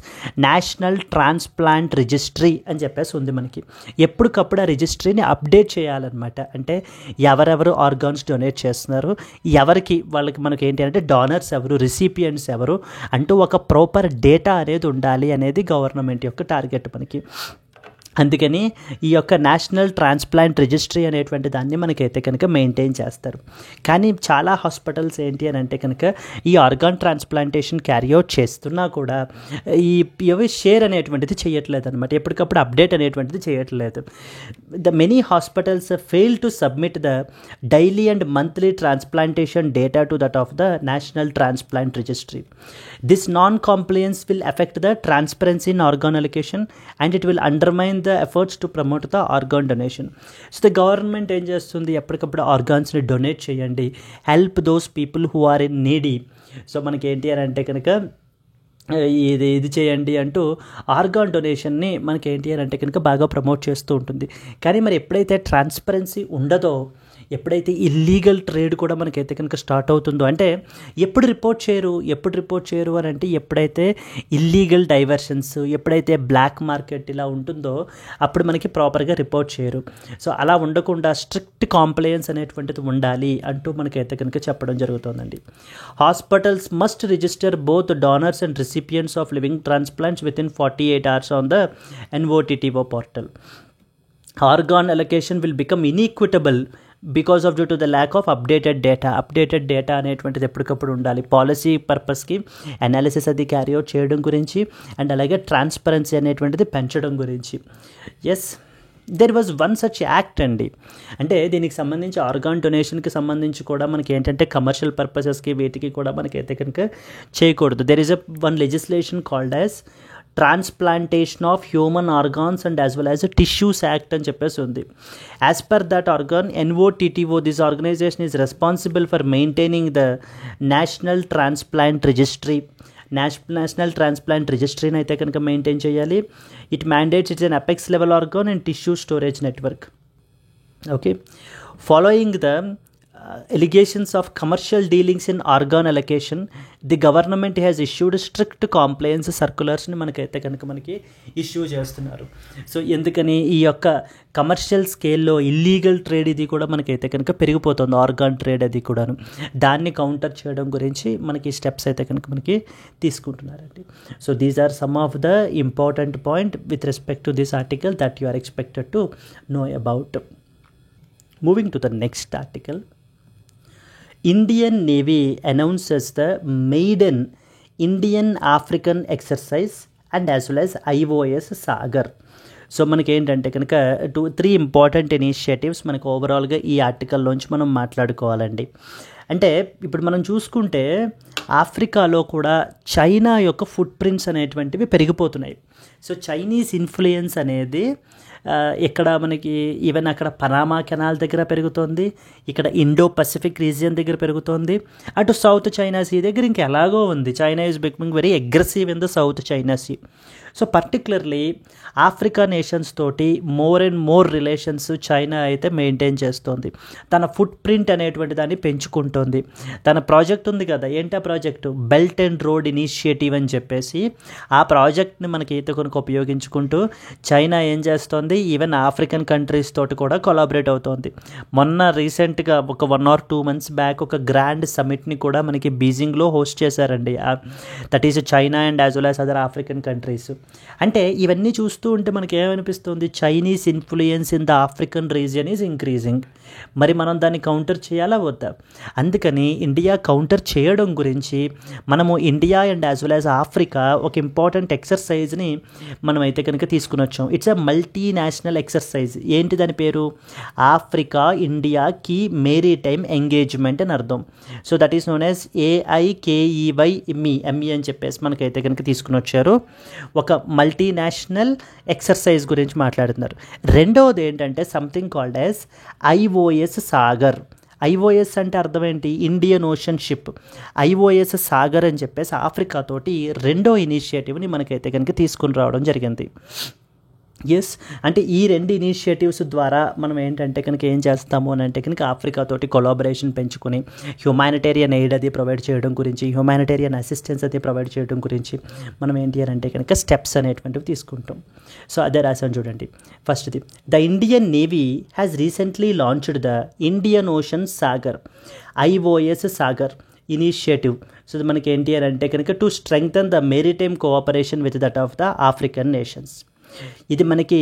national transplant registry అని చెప్పేసి ఉంది మనకి. ఎప్పటికప్పుడు ఆ రిజిస్ట్రీని అప్డేట్ చేయాలన్నమాట. అంటే ఎవరెవరు ఆర్గాన్స్ డొనేట్ చేస్తున్నారు, ఎవరికి వాళ్ళకి మనకి ఏంటి అంటే డోనర్స్ ఎవరు, రిసిపియంట్స్ ఎవరు అంటూ ఒక ప్రాపర్ డేటా అనేది ఉండాలి అనేది గవర్నమెంట్ యొక్క టార్గెట్ మనకి. అందుకని ఈ యొక్క నేషనల్ ట్రాన్స్ప్లాంట్ రిజిస్ట్రీ అనేటువంటి దాన్ని మనకైతే కనుక మెయింటైన్ చేస్తారు. కానీ చాలా హాస్పిటల్స్ ఏంటి అని అంటే కనుక ఈ ఆర్గాన్ ట్రాన్స్ప్లాంటేషన్ క్యారీ అవుట్ చేస్తున్నా కూడా ఈ షేర్ అనేటువంటిది చేయట్లేదు అనమాట. ఎప్పటికప్పుడు అప్డేట్ అనేటువంటిది చేయట్లేదు. The many hospitals fail to submit the daily and monthly transplantation data to that of the national transplant registry. This non compliance will effect the transparency in organ allocation and it will undermine the efforts to promote the organ donation. So the government ఏం చేస్తుంది, ఎప్పటికప్పుడు ఆర్గాన్స్ని డొనేట్ చేయండి, help those people who are in needy. So మనకి ఏంటి అని అంటే కనుక ఇది చేయండి అంటూ ఆర్గాన్ డొనేషన్ని మనకి ఏంటి అని అంటే కనుక బాగా ప్రమోట్ చేస్తూ ఉంటుంది. కానీ మరి ఎప్పుడైతే ట్రాన్స్పరెన్సీ ఉండదో, ఎప్పుడైతే ఇల్లీగల్ ట్రేడ్ కూడా మనకైతే కనుక స్టార్ట్ అవుతుందో, అంటే ఎప్పుడు రిపోర్ట్ చేయరు అని అంటే ఎప్పుడైతే ఇల్లీగల్ డైవర్షన్స్, ఎప్పుడైతే బ్లాక్ మార్కెట్ ఇలా ఉంటుందో అప్పుడు మనకి ప్రాపర్గా రిపోర్ట్ చేయరు. సో అలా ఉండకుండా స్ట్రిక్ట్ కాంప్లయన్స్ అనేటువంటిది ఉండాలి అంటూ మనకైతే కనుక చెప్పడం జరుగుతుందండి. Hospitals must register both donors and recipients of living transplants with in 48 hours on the NOTTO portal. Organ allocation will become inequitable because of due to the lack of updated data అనేటువంటిది ఎప్పటికప్పుడు ఉండాలి. పాలసీ పర్పస్కి అనాలిసిస్ అది క్యారీ అవుట్ చేయడం గురించి అండ్ అలాగే ట్రాన్స్పరెన్సీ అనేటువంటిది పెంచడం గురించి. Yes, there was one such act అండి. అంటే దీనికి సంబంధించి ఆర్గాన్ డొనేషన్కి సంబంధించి కూడా మనకి ఏంటంటే కమర్షియల్ పర్పసెస్కి వీటికి కూడా మనకైతే కనుక చేయకూడదు. There is one legislation called as transplantation of human organs and as well as tissues act అని చెప్పేసి ఉంది. As per that organ NOTTO, this organization is responsible for maintaining the national transplant registry. National transplant రిజిస్ట్రీని అయితే కనుక మెయింటైన్ చేయాలి. It mandates it's an apex level organ and tissue storage network. Okay, following the allegations of commercial dealings in organ allocation, the government has issued strict compliance circularsని మనకైతే కనుక మనకి ఇష్యూ చేస్తున్నారు. సో ఎందుకని ఈ యొక్క కమర్షియల్ స్కేల్లో ఇల్లీగల్ ట్రేడ్ ఇది కూడా మనకైతే కనుక పెరిగిపోతుంది, ఆర్గాన్ ట్రేడ్ అది కూడాను. దాన్ని కౌంటర్ చేయడం గురించి మనకి స్టెప్స్ అయితే కనుక మనకి తీసుకుంటున్నారండి. So these are some of the important point with respect to this article that you are expected to know about. Moving to the next article, Indian Navy announces the maiden Indian African exercise and as well as IOS Sagar. So మనకి ఏంటంటే కనుక 3 ఇంపార్టెంట్ ఇనిషియేటివ్స్ మనకు ఓవరాల్గా ఈ ఆర్టికల్లోంచి మనం మాట్లాడుకోవాలండి. అంటే ఇప్పుడు మనం చూసుకుంటే ఆఫ్రికాలో కూడా చైనా యొక్క ఫుట్ ప్రింట్స్ అనేటువంటివి పెరిగిపోతున్నాయి. సో చైనీస్ ఇన్ఫ్లుయెన్స్ అనేది ఇక్కడ మనకి ఈవెన్ అక్కడ పనామా కెనాల్ దగ్గర పెరుగుతోంది, ఇక్కడ ఇండో పసిఫిక్ రీజియన్ దగ్గర పెరుగుతోంది, అటు సౌత్ చైనా సీ దగ్గర ఇంకా ఎలాగో ఉంది. China is becoming very aggressive in the South China Sea. So particularly Africa nations తోటి more and more relations China అయితే మెయింటైన్ చేస్తోంది. తన ఫుట్ ప్రింట్ అనేటువంటి దాన్ని పెంచుకుంటోంది. తన ప్రాజెక్ట్ ఉంది కదా, ఏంటి ఆ project, belt and road initiative అని చెప్పేసి ఆ ప్రాజెక్ట్ని మనకి ఈత కొనుక ఉపయోగించుకుంటూ చైనా ఏం చేస్తోంది, ఈవెన్ ఆఫ్రికన్ కంట్రీస్ తోటి కూడా కొలాబరేట్ అవుతోంది. మొన్న రీసెంట్గా ఒక 1 or 2 months బ్యాక్ ఒక గ్రాండ్ సమిట్ని కూడా మనకి బీజింగ్లో హోస్ట్ చేశారండి. That is China and as well as other African countries. అంటే ఇవన్నీ చూస్తూ ఉంటే మనకి ఏమనిపిస్తుంది, Chinese influence in the African region is increasing. మరి మనం దాన్ని కౌంటర్ చేయాలా వద్దా? అందుకని ఇండియా కౌంటర్ చేయడం గురించి మనము India and as well as Africa ఒక ఇంపార్టెంట్ ఎక్సర్సైజ్ని మనం అయితే కనుక తీసుకుని వచ్చాం. It's a multinational exercise. ఏంటి దాని పేరు? Africa India key maritime engagement అని అర్థం. So that is known as AIKEY ME అని చెప్పేసి మనకైతే కనుక తీసుకుని వచ్చారు. ఒక మల్టీనేషనల్ ఎక్సర్సైజ్ గురించి మాట్లాడుతున్నారు. రెండవది ఏంటంటే something called as IOS Sagar. IOS అంటే అర్థం ఏంటి? Indian ocean ship. IOS Sagar అని చెప్పేసి ఆఫ్రికా తోటి రెండో ఇనిషియేటివ్ని మనకైతే కనుక తీసుకుని రావడం జరిగింది. ఎస్, అంటే ఈ రెండు ఇనిషియేటివ్స్ ద్వారా మనం ఏంటంటే కనుక ఏం చేస్తాము అని అంటే కనుక ఆఫ్రికా తోటి కొలాబరేషన్ పెంచుకొని హ్యుమానిటేరియన్ ఎయిడ్ అది ప్రొవైడ్ చేయడం గురించి, హ్యుమానిటేరియన్ అసిస్టెన్స్ అది ప్రొవైడ్ చేయడం గురించి మనం ఏంటి అని అంటే కనుక స్టెప్స్ అనేటువంటివి తీసుకుంటాం. సో అదే రాసాను చూడండి. ఫస్ట్ది, the Indian navy has recently launched the Indian ocean Sagar IOS Sagar initiative. So మనకి ఏంటి అని అంటే కనుక to strengthen the maritime cooperation with that of the African nations. ఇది మనకి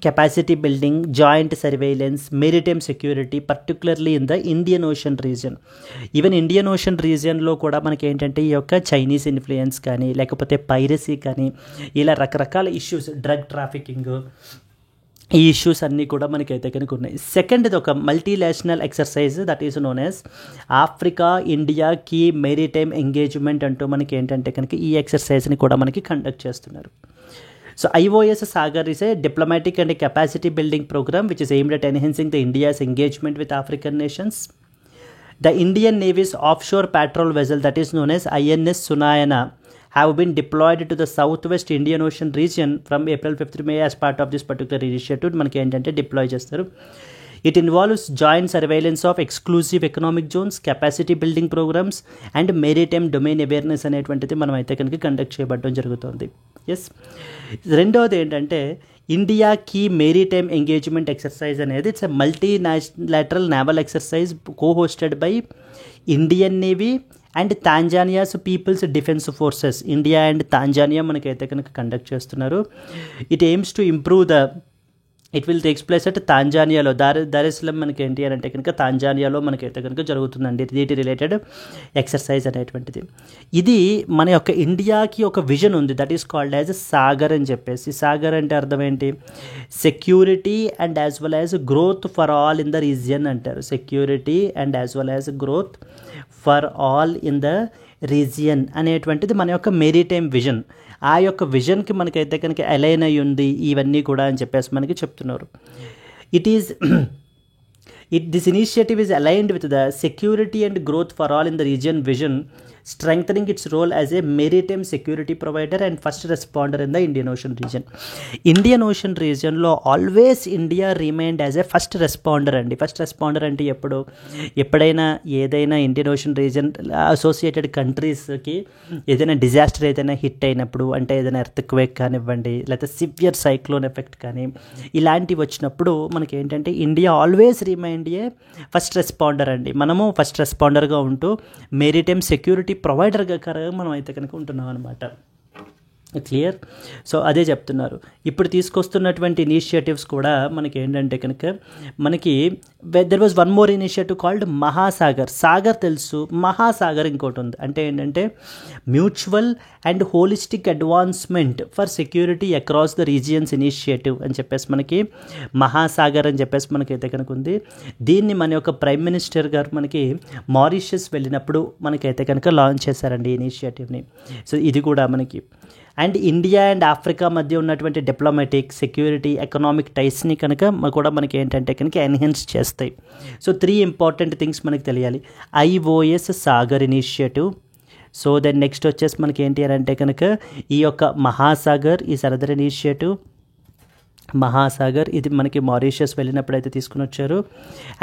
capacity building, joint surveillance, maritime security, particularly in the Indian ocean region. Even Indian ocean రీజియన్లో కూడా మనకి ఏంటంటే ఈ యొక్క చైనీస్ ఇన్ఫ్లుయెన్స్ కానీ లేకపోతే పైరసీ కానీ ఇలా రకరకాల ఇష్యూస్, డ్రగ్ ట్రాఫికింగ్, ఈ ఇష్యూస్ అన్నీ కూడా మనకైతే కనుక ఉన్నాయి. సెకండ్, ఇది ఒక multinational exercise that is known as Africa India key maritime engagement అంటూ మనకి ఏంటంటే కనుక ఈ ఎక్సర్సైజ్ని కూడా మనకి కండక్ట్ చేస్తున్నారు. So IOS Sagar is a diplomatic and a capacity building program which is aimed at enhancing the India's engagement with African nations. The Indian Navy's offshore patrol vessel that is known as INS Sunayana have been deployed to the southwest Indian Ocean region from April 5th to May as part of this particular initiative. మనకి ఏంటంటే డిప్లాయ్ చేస్తారు. It involves joint surveillance of exclusive economic zones, capacity building programs and maritime domain awareness అనేటువంటిది మనం అయితే కనుక కండక్ట్ చేయబడడం జరుగుతుంది. ఎస్, రెండవది ఏంటంటే India key maritime engagement exercise అనేది it's a multilateral naval exercise co-hosted by Indian navy and Tanzania's people's defence forces. India and Tanzania మనకైతే కనుక కండక్ట్ చేస్తున్నారు. It aims to improve the it will takes place at తాంజానియాలో, దారెస్లం మనకి ఏంటి అని అంటే కనుక తాంజానియాలో మనకైతే కనుక జరుగుతుందండి దీటి రిలేటెడ్ ఎక్సర్సైజ్ అనేటువంటిది. ఇది మన యొక్క ఇండియాకి ఒక విజన్ ఉంది that is called as Sagar అని చెప్పేసి. సాగర్ అంటే అర్థం ఏంటి? Security and as well as growth for all in the region అంటారు. Security and as well as growth for all in the region అనేటువంటిది మన యొక్క మెరిటైమ్ విజన్. ఆ యొక్క విజన్కి మనకైతే కనుక అలైన్ అయ్యి ఉంది ఇవన్నీ కూడా అని చెప్పేసి మనకి చెప్తున్నారు. This initiative is aligned with the security and growth for all in the region vision, strengthening its role as a maritime security provider and first responder in the Indian Ocean region. Indian Ocean region లో always India remind as a first responder అండి. ఫస్ట్ రెస్పాండర్ అంటే ఎప్పుడైనా ఏదైనా ఇండియన్ ఓషన్ రీజన్ అసోసియేటెడ్ కంట్రీస్కి ఏదైనా డిజాస్టర్ ఏదైనా హిట్ అయినప్పుడు, అంటే ఏదైనా ఎర్త్క్వేక్ కానివ్వండి లేకపోతే సివియర్ సైక్లోన్ ఎఫెక్ట్ కానీ ఇలాంటివి వచ్చినప్పుడు మనకి ఏంటంటే ఇండియా ఆల్వేస్ రిమైండ్ ఏ ఫస్ట్ రెస్పాండర్ అండి. మనము ఫస్ట్ రెస్పాండర్గా ఉంటూ మెరిటైమ్ సెక్యూరిటీ ప్రొవైడర్గా మనం అయితే కనుక ఉంటున్నాం అనమాట. క్లియర్? సో అదే చెప్తున్నారు. ఇప్పుడు తీసుకొస్తున్నటువంటి ఇనిషియేటివ్స్ కూడా మనకి ఏంటంటే కనుక మనకి there was one more initiative called Mahasagar. Sagar తెలుసు, మహాసాగర్ ఇంకోటి ఉంది. అంటే ఏంటంటే mutual and holistic advancement for security across the regions initiative అని చెప్పేసి మనకి మహాసాగర్ అని చెప్పేసి మనకైతే కనుక ఉంది. దీన్ని మన యొక్క ప్రైమ్ మినిస్టర్ గారు మనకి మారిషస్ వెళ్ళినప్పుడు మనకైతే కనుక లాంచ్ చేశారండి ఈ ఇనిషియేటివ్ని. సో ఇది కూడా మనకి అండ్ ఇండియా అండ్ ఆఫ్రికా మధ్య ఉన్నటువంటి డిప్లొమాటిక్, సెక్యూరిటీ, ఎకనామిక్ టైస్ని కనుక కూడా మనకి ఏంటంటే కనుక ఎన్హాన్స్ చేస్తాయి. సో 3 ఇంపార్టెంట్ థింగ్స్ మనకి తెలియాలి. IOS Sagar initiative. So then next వచ్చేసి మనకి ఏంటి అని అంటే కనుక ఈ యొక్క Mahasagar is another initiative. Mahasagar ఇది మనకి మారిషస్ వెళ్ళినప్పుడు అయితే తీసుకుని వచ్చారు.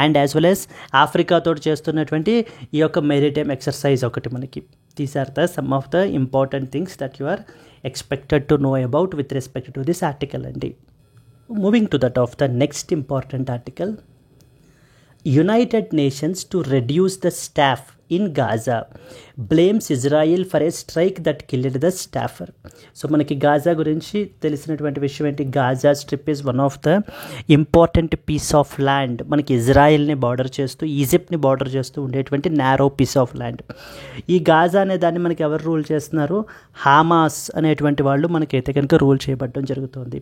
అండ్ యాజ్ వెల్ యాజ్ ఆఫ్రికాతో చేస్తున్నటువంటి ఈ యొక్క మెరిటైమ్ ఎక్సర్సైజ్ ఒకటి మనకి. These are the some of the important things that you are expected to know about with respect to this article. And moving to that of the next important article, United Nations to reduce the staff in Gaza blames Israel for a strike that killed the staffer. So మనకి గాజా గురించి తెలిసినటువంటి విషయం ఏంటి, Gaza strip is one of the important piece of land, మనకి ఇజ్రాయిల్ని బార్డర్ చేస్తూ ఈజిప్ట్ని బార్డర్ చేస్తూ ఉండేటువంటి నారో పీస్ ఆఫ్ ల్యాండ్. ఈ గాజా అనే దాన్ని మనకి ఎవరు రూల్ చేస్తున్నారు, హామాస్ అనేటువంటి వాళ్ళు మనకైతే కనుక రూల్ చేయబడడం జరుగుతుంది.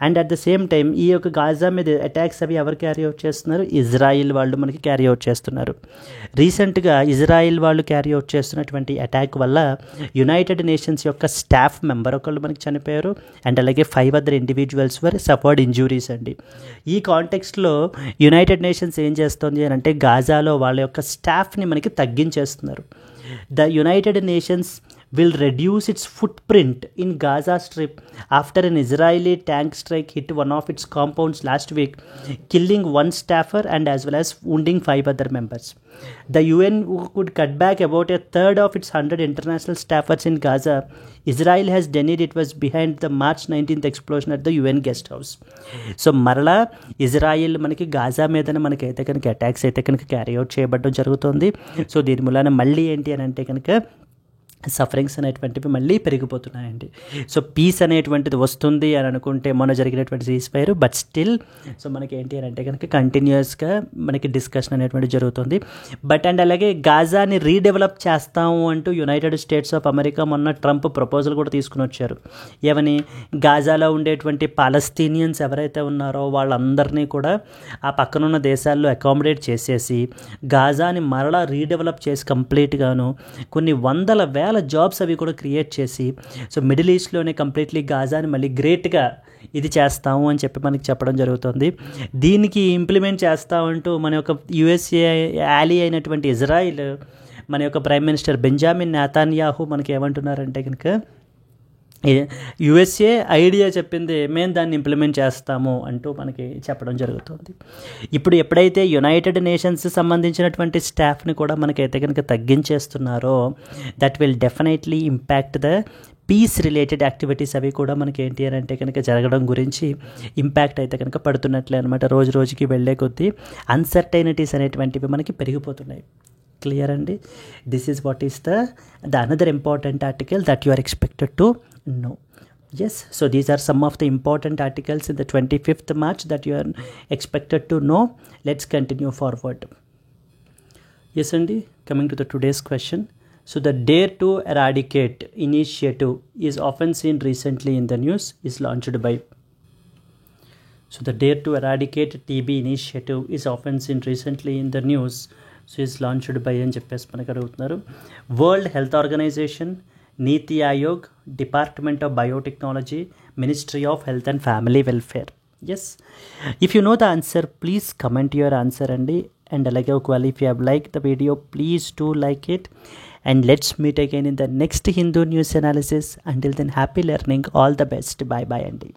And at the same time ఈ యొక్క గాజా మీద అటాక్స్ అవి ఎవరు క్యారీ అవుట్ చేస్తున్నారు, ఇజ్రాయిల్ వాళ్ళు మనకి క్యారీ అవుట్ చేస్తున్నారు. రీసెంట్గా ఇజ్రాయిల్ వాళ్ళు క్యారీ అవుట్ చేస్తున్నటువంటి అటాక్ వల్ల యునైటెడ్ నేషన్స్ యొక్క స్టాఫ్ మెంబర్ ఒకళ్ళు మనకి చనిపోయారు అండ్ అలాగే 5 అదర్ ఇండివిజువల్స్ వర్ సఫర్డ్ ఇంజూరీస్ అండి. ఈ కాంటెక్స్ట్లో యునైటెడ్ నేషన్స్ ఏం చేస్తుంది అని అంటే గాజాలో వాళ్ళ యొక్క స్టాఫ్ని మనకి తగ్గించేస్తున్నారు. The United Nations will reduce its footprint in Gaza Strip after an Israeli tank strike hit one of its compounds last week, killing one staffer and as well as wounding 5 other members. The UN could cut back about a third of its 100 international staffers in Gaza. Israel has denied it was behind the March 19th explosion at the UN guest house. So మరలా ఇజ్రాయిల్ మనకి గాజా మీదనే మనకైతే కనుక అటాక్స్ అయితే కనుక క్యారీ అవుట్ చేయబడడం జరుగుతుంది. సో దీని మూలాన మళ్ళీ ఏంటి అని అంటే కనుక సఫరింగ్స్ అనేటువంటివి మళ్ళీ పెరిగిపోతున్నాయండి. సో పీస్ అనేటువంటిది వస్తుంది అని అనుకుంటే మొన్న జరిగినటువంటి cease fire, but still so మనకి ఏంటి అని అంటే కనుక కంటిన్యూస్గా మనకి డిస్కషన్ అనేటువంటిది జరుగుతుంది. బట్ అండ్ అలాగే గాజాని రీడెవలప్ చేస్తాము అంటూ యునైటెడ్ స్టేట్స్ ఆఫ్ అమెరికా మొన్న ట్రంప్ ప్రపోజల్ కూడా తీసుకుని వచ్చారు. ఏమని, గాజాలో ఉండేటువంటి పాలస్తీనియన్స్ ఎవరైతే ఉన్నారో వాళ్ళందరినీ కూడా ఆ పక్కనున్న దేశాల్లో అకామిడేట్ చేసేసి గాజాని మరలా రీడెవలప్ చేసి కంప్లీట్గాను కొన్ని వందల వేల జాబ్స్ అవి కూడా క్రియేట్ చేసి సో మిడిల్ ఈస్ట్లోనే కంప్లీట్లీ గాజాని మళ్ళీ గ్రేట్గా ఇది చేస్తాము అని చెప్పి మనకి చెప్పడం జరుగుతుంది. దీనికి ఇంప్లిమెంట్ చేస్తామంటూ మన యొక్క యుఎస్ఏ యాలీ అయినటువంటి ఇజ్రాయిల్ మన యొక్క ప్రైమ్ మినిస్టర్ బెంజామిన్ నెతన్యాహు మనకి ఏమంటున్నారంటే కనుక యుఎస్ఏ ఐడియా చెప్పింది, మేము దాన్ని ఇంప్లిమెంట్ చేస్తాము అంటూ మనకి చెప్పడం జరుగుతుంది. ఇప్పుడు ఎప్పుడైతే యునైటెడ్ నేషన్స్ సంబంధించినటువంటి స్టాఫ్ని కూడా మనకైతే కనుక తగ్గించేస్తున్నారో that will definitely impact the peace related activities అవి కూడా మనకి ఏంటి అని అంటే కనుక జరగడం గురించి ఇంపాక్ట్ అయితే కనుక పడుతున్నట్లే అనమాట. రోజు రోజుకి వెళ్ళే కొద్దీ అన్సర్టైనిటీస్ అనేటువంటివి మనకి పెరిగిపోతున్నాయి. క్లియర్ అండి. This is what is the another important article that you are expected to know. Yes, so these are some of the important articles in the 25th March that you are expected to know. Let's continue forward. Yes andi, coming to the today's question. So the Dare to Eradicate initiative is often seen recently in the news is launched by. So the Dare to Eradicate TB initiative is often seen recently in the news. So is launched by అని చెప్పేసి మనకు అడుగుతున్నారు. World health organisation, Niti Aayog, department of biotechnology, ministry of health and family welfare. Yes, if you know the answer please comment your answer అండి. అండ్ అలాగే ఒకవేళ if you have like the video please do like it. And let's meet again in the next Hindu news analysis. Until then happy learning, all the best, bye bye అండి.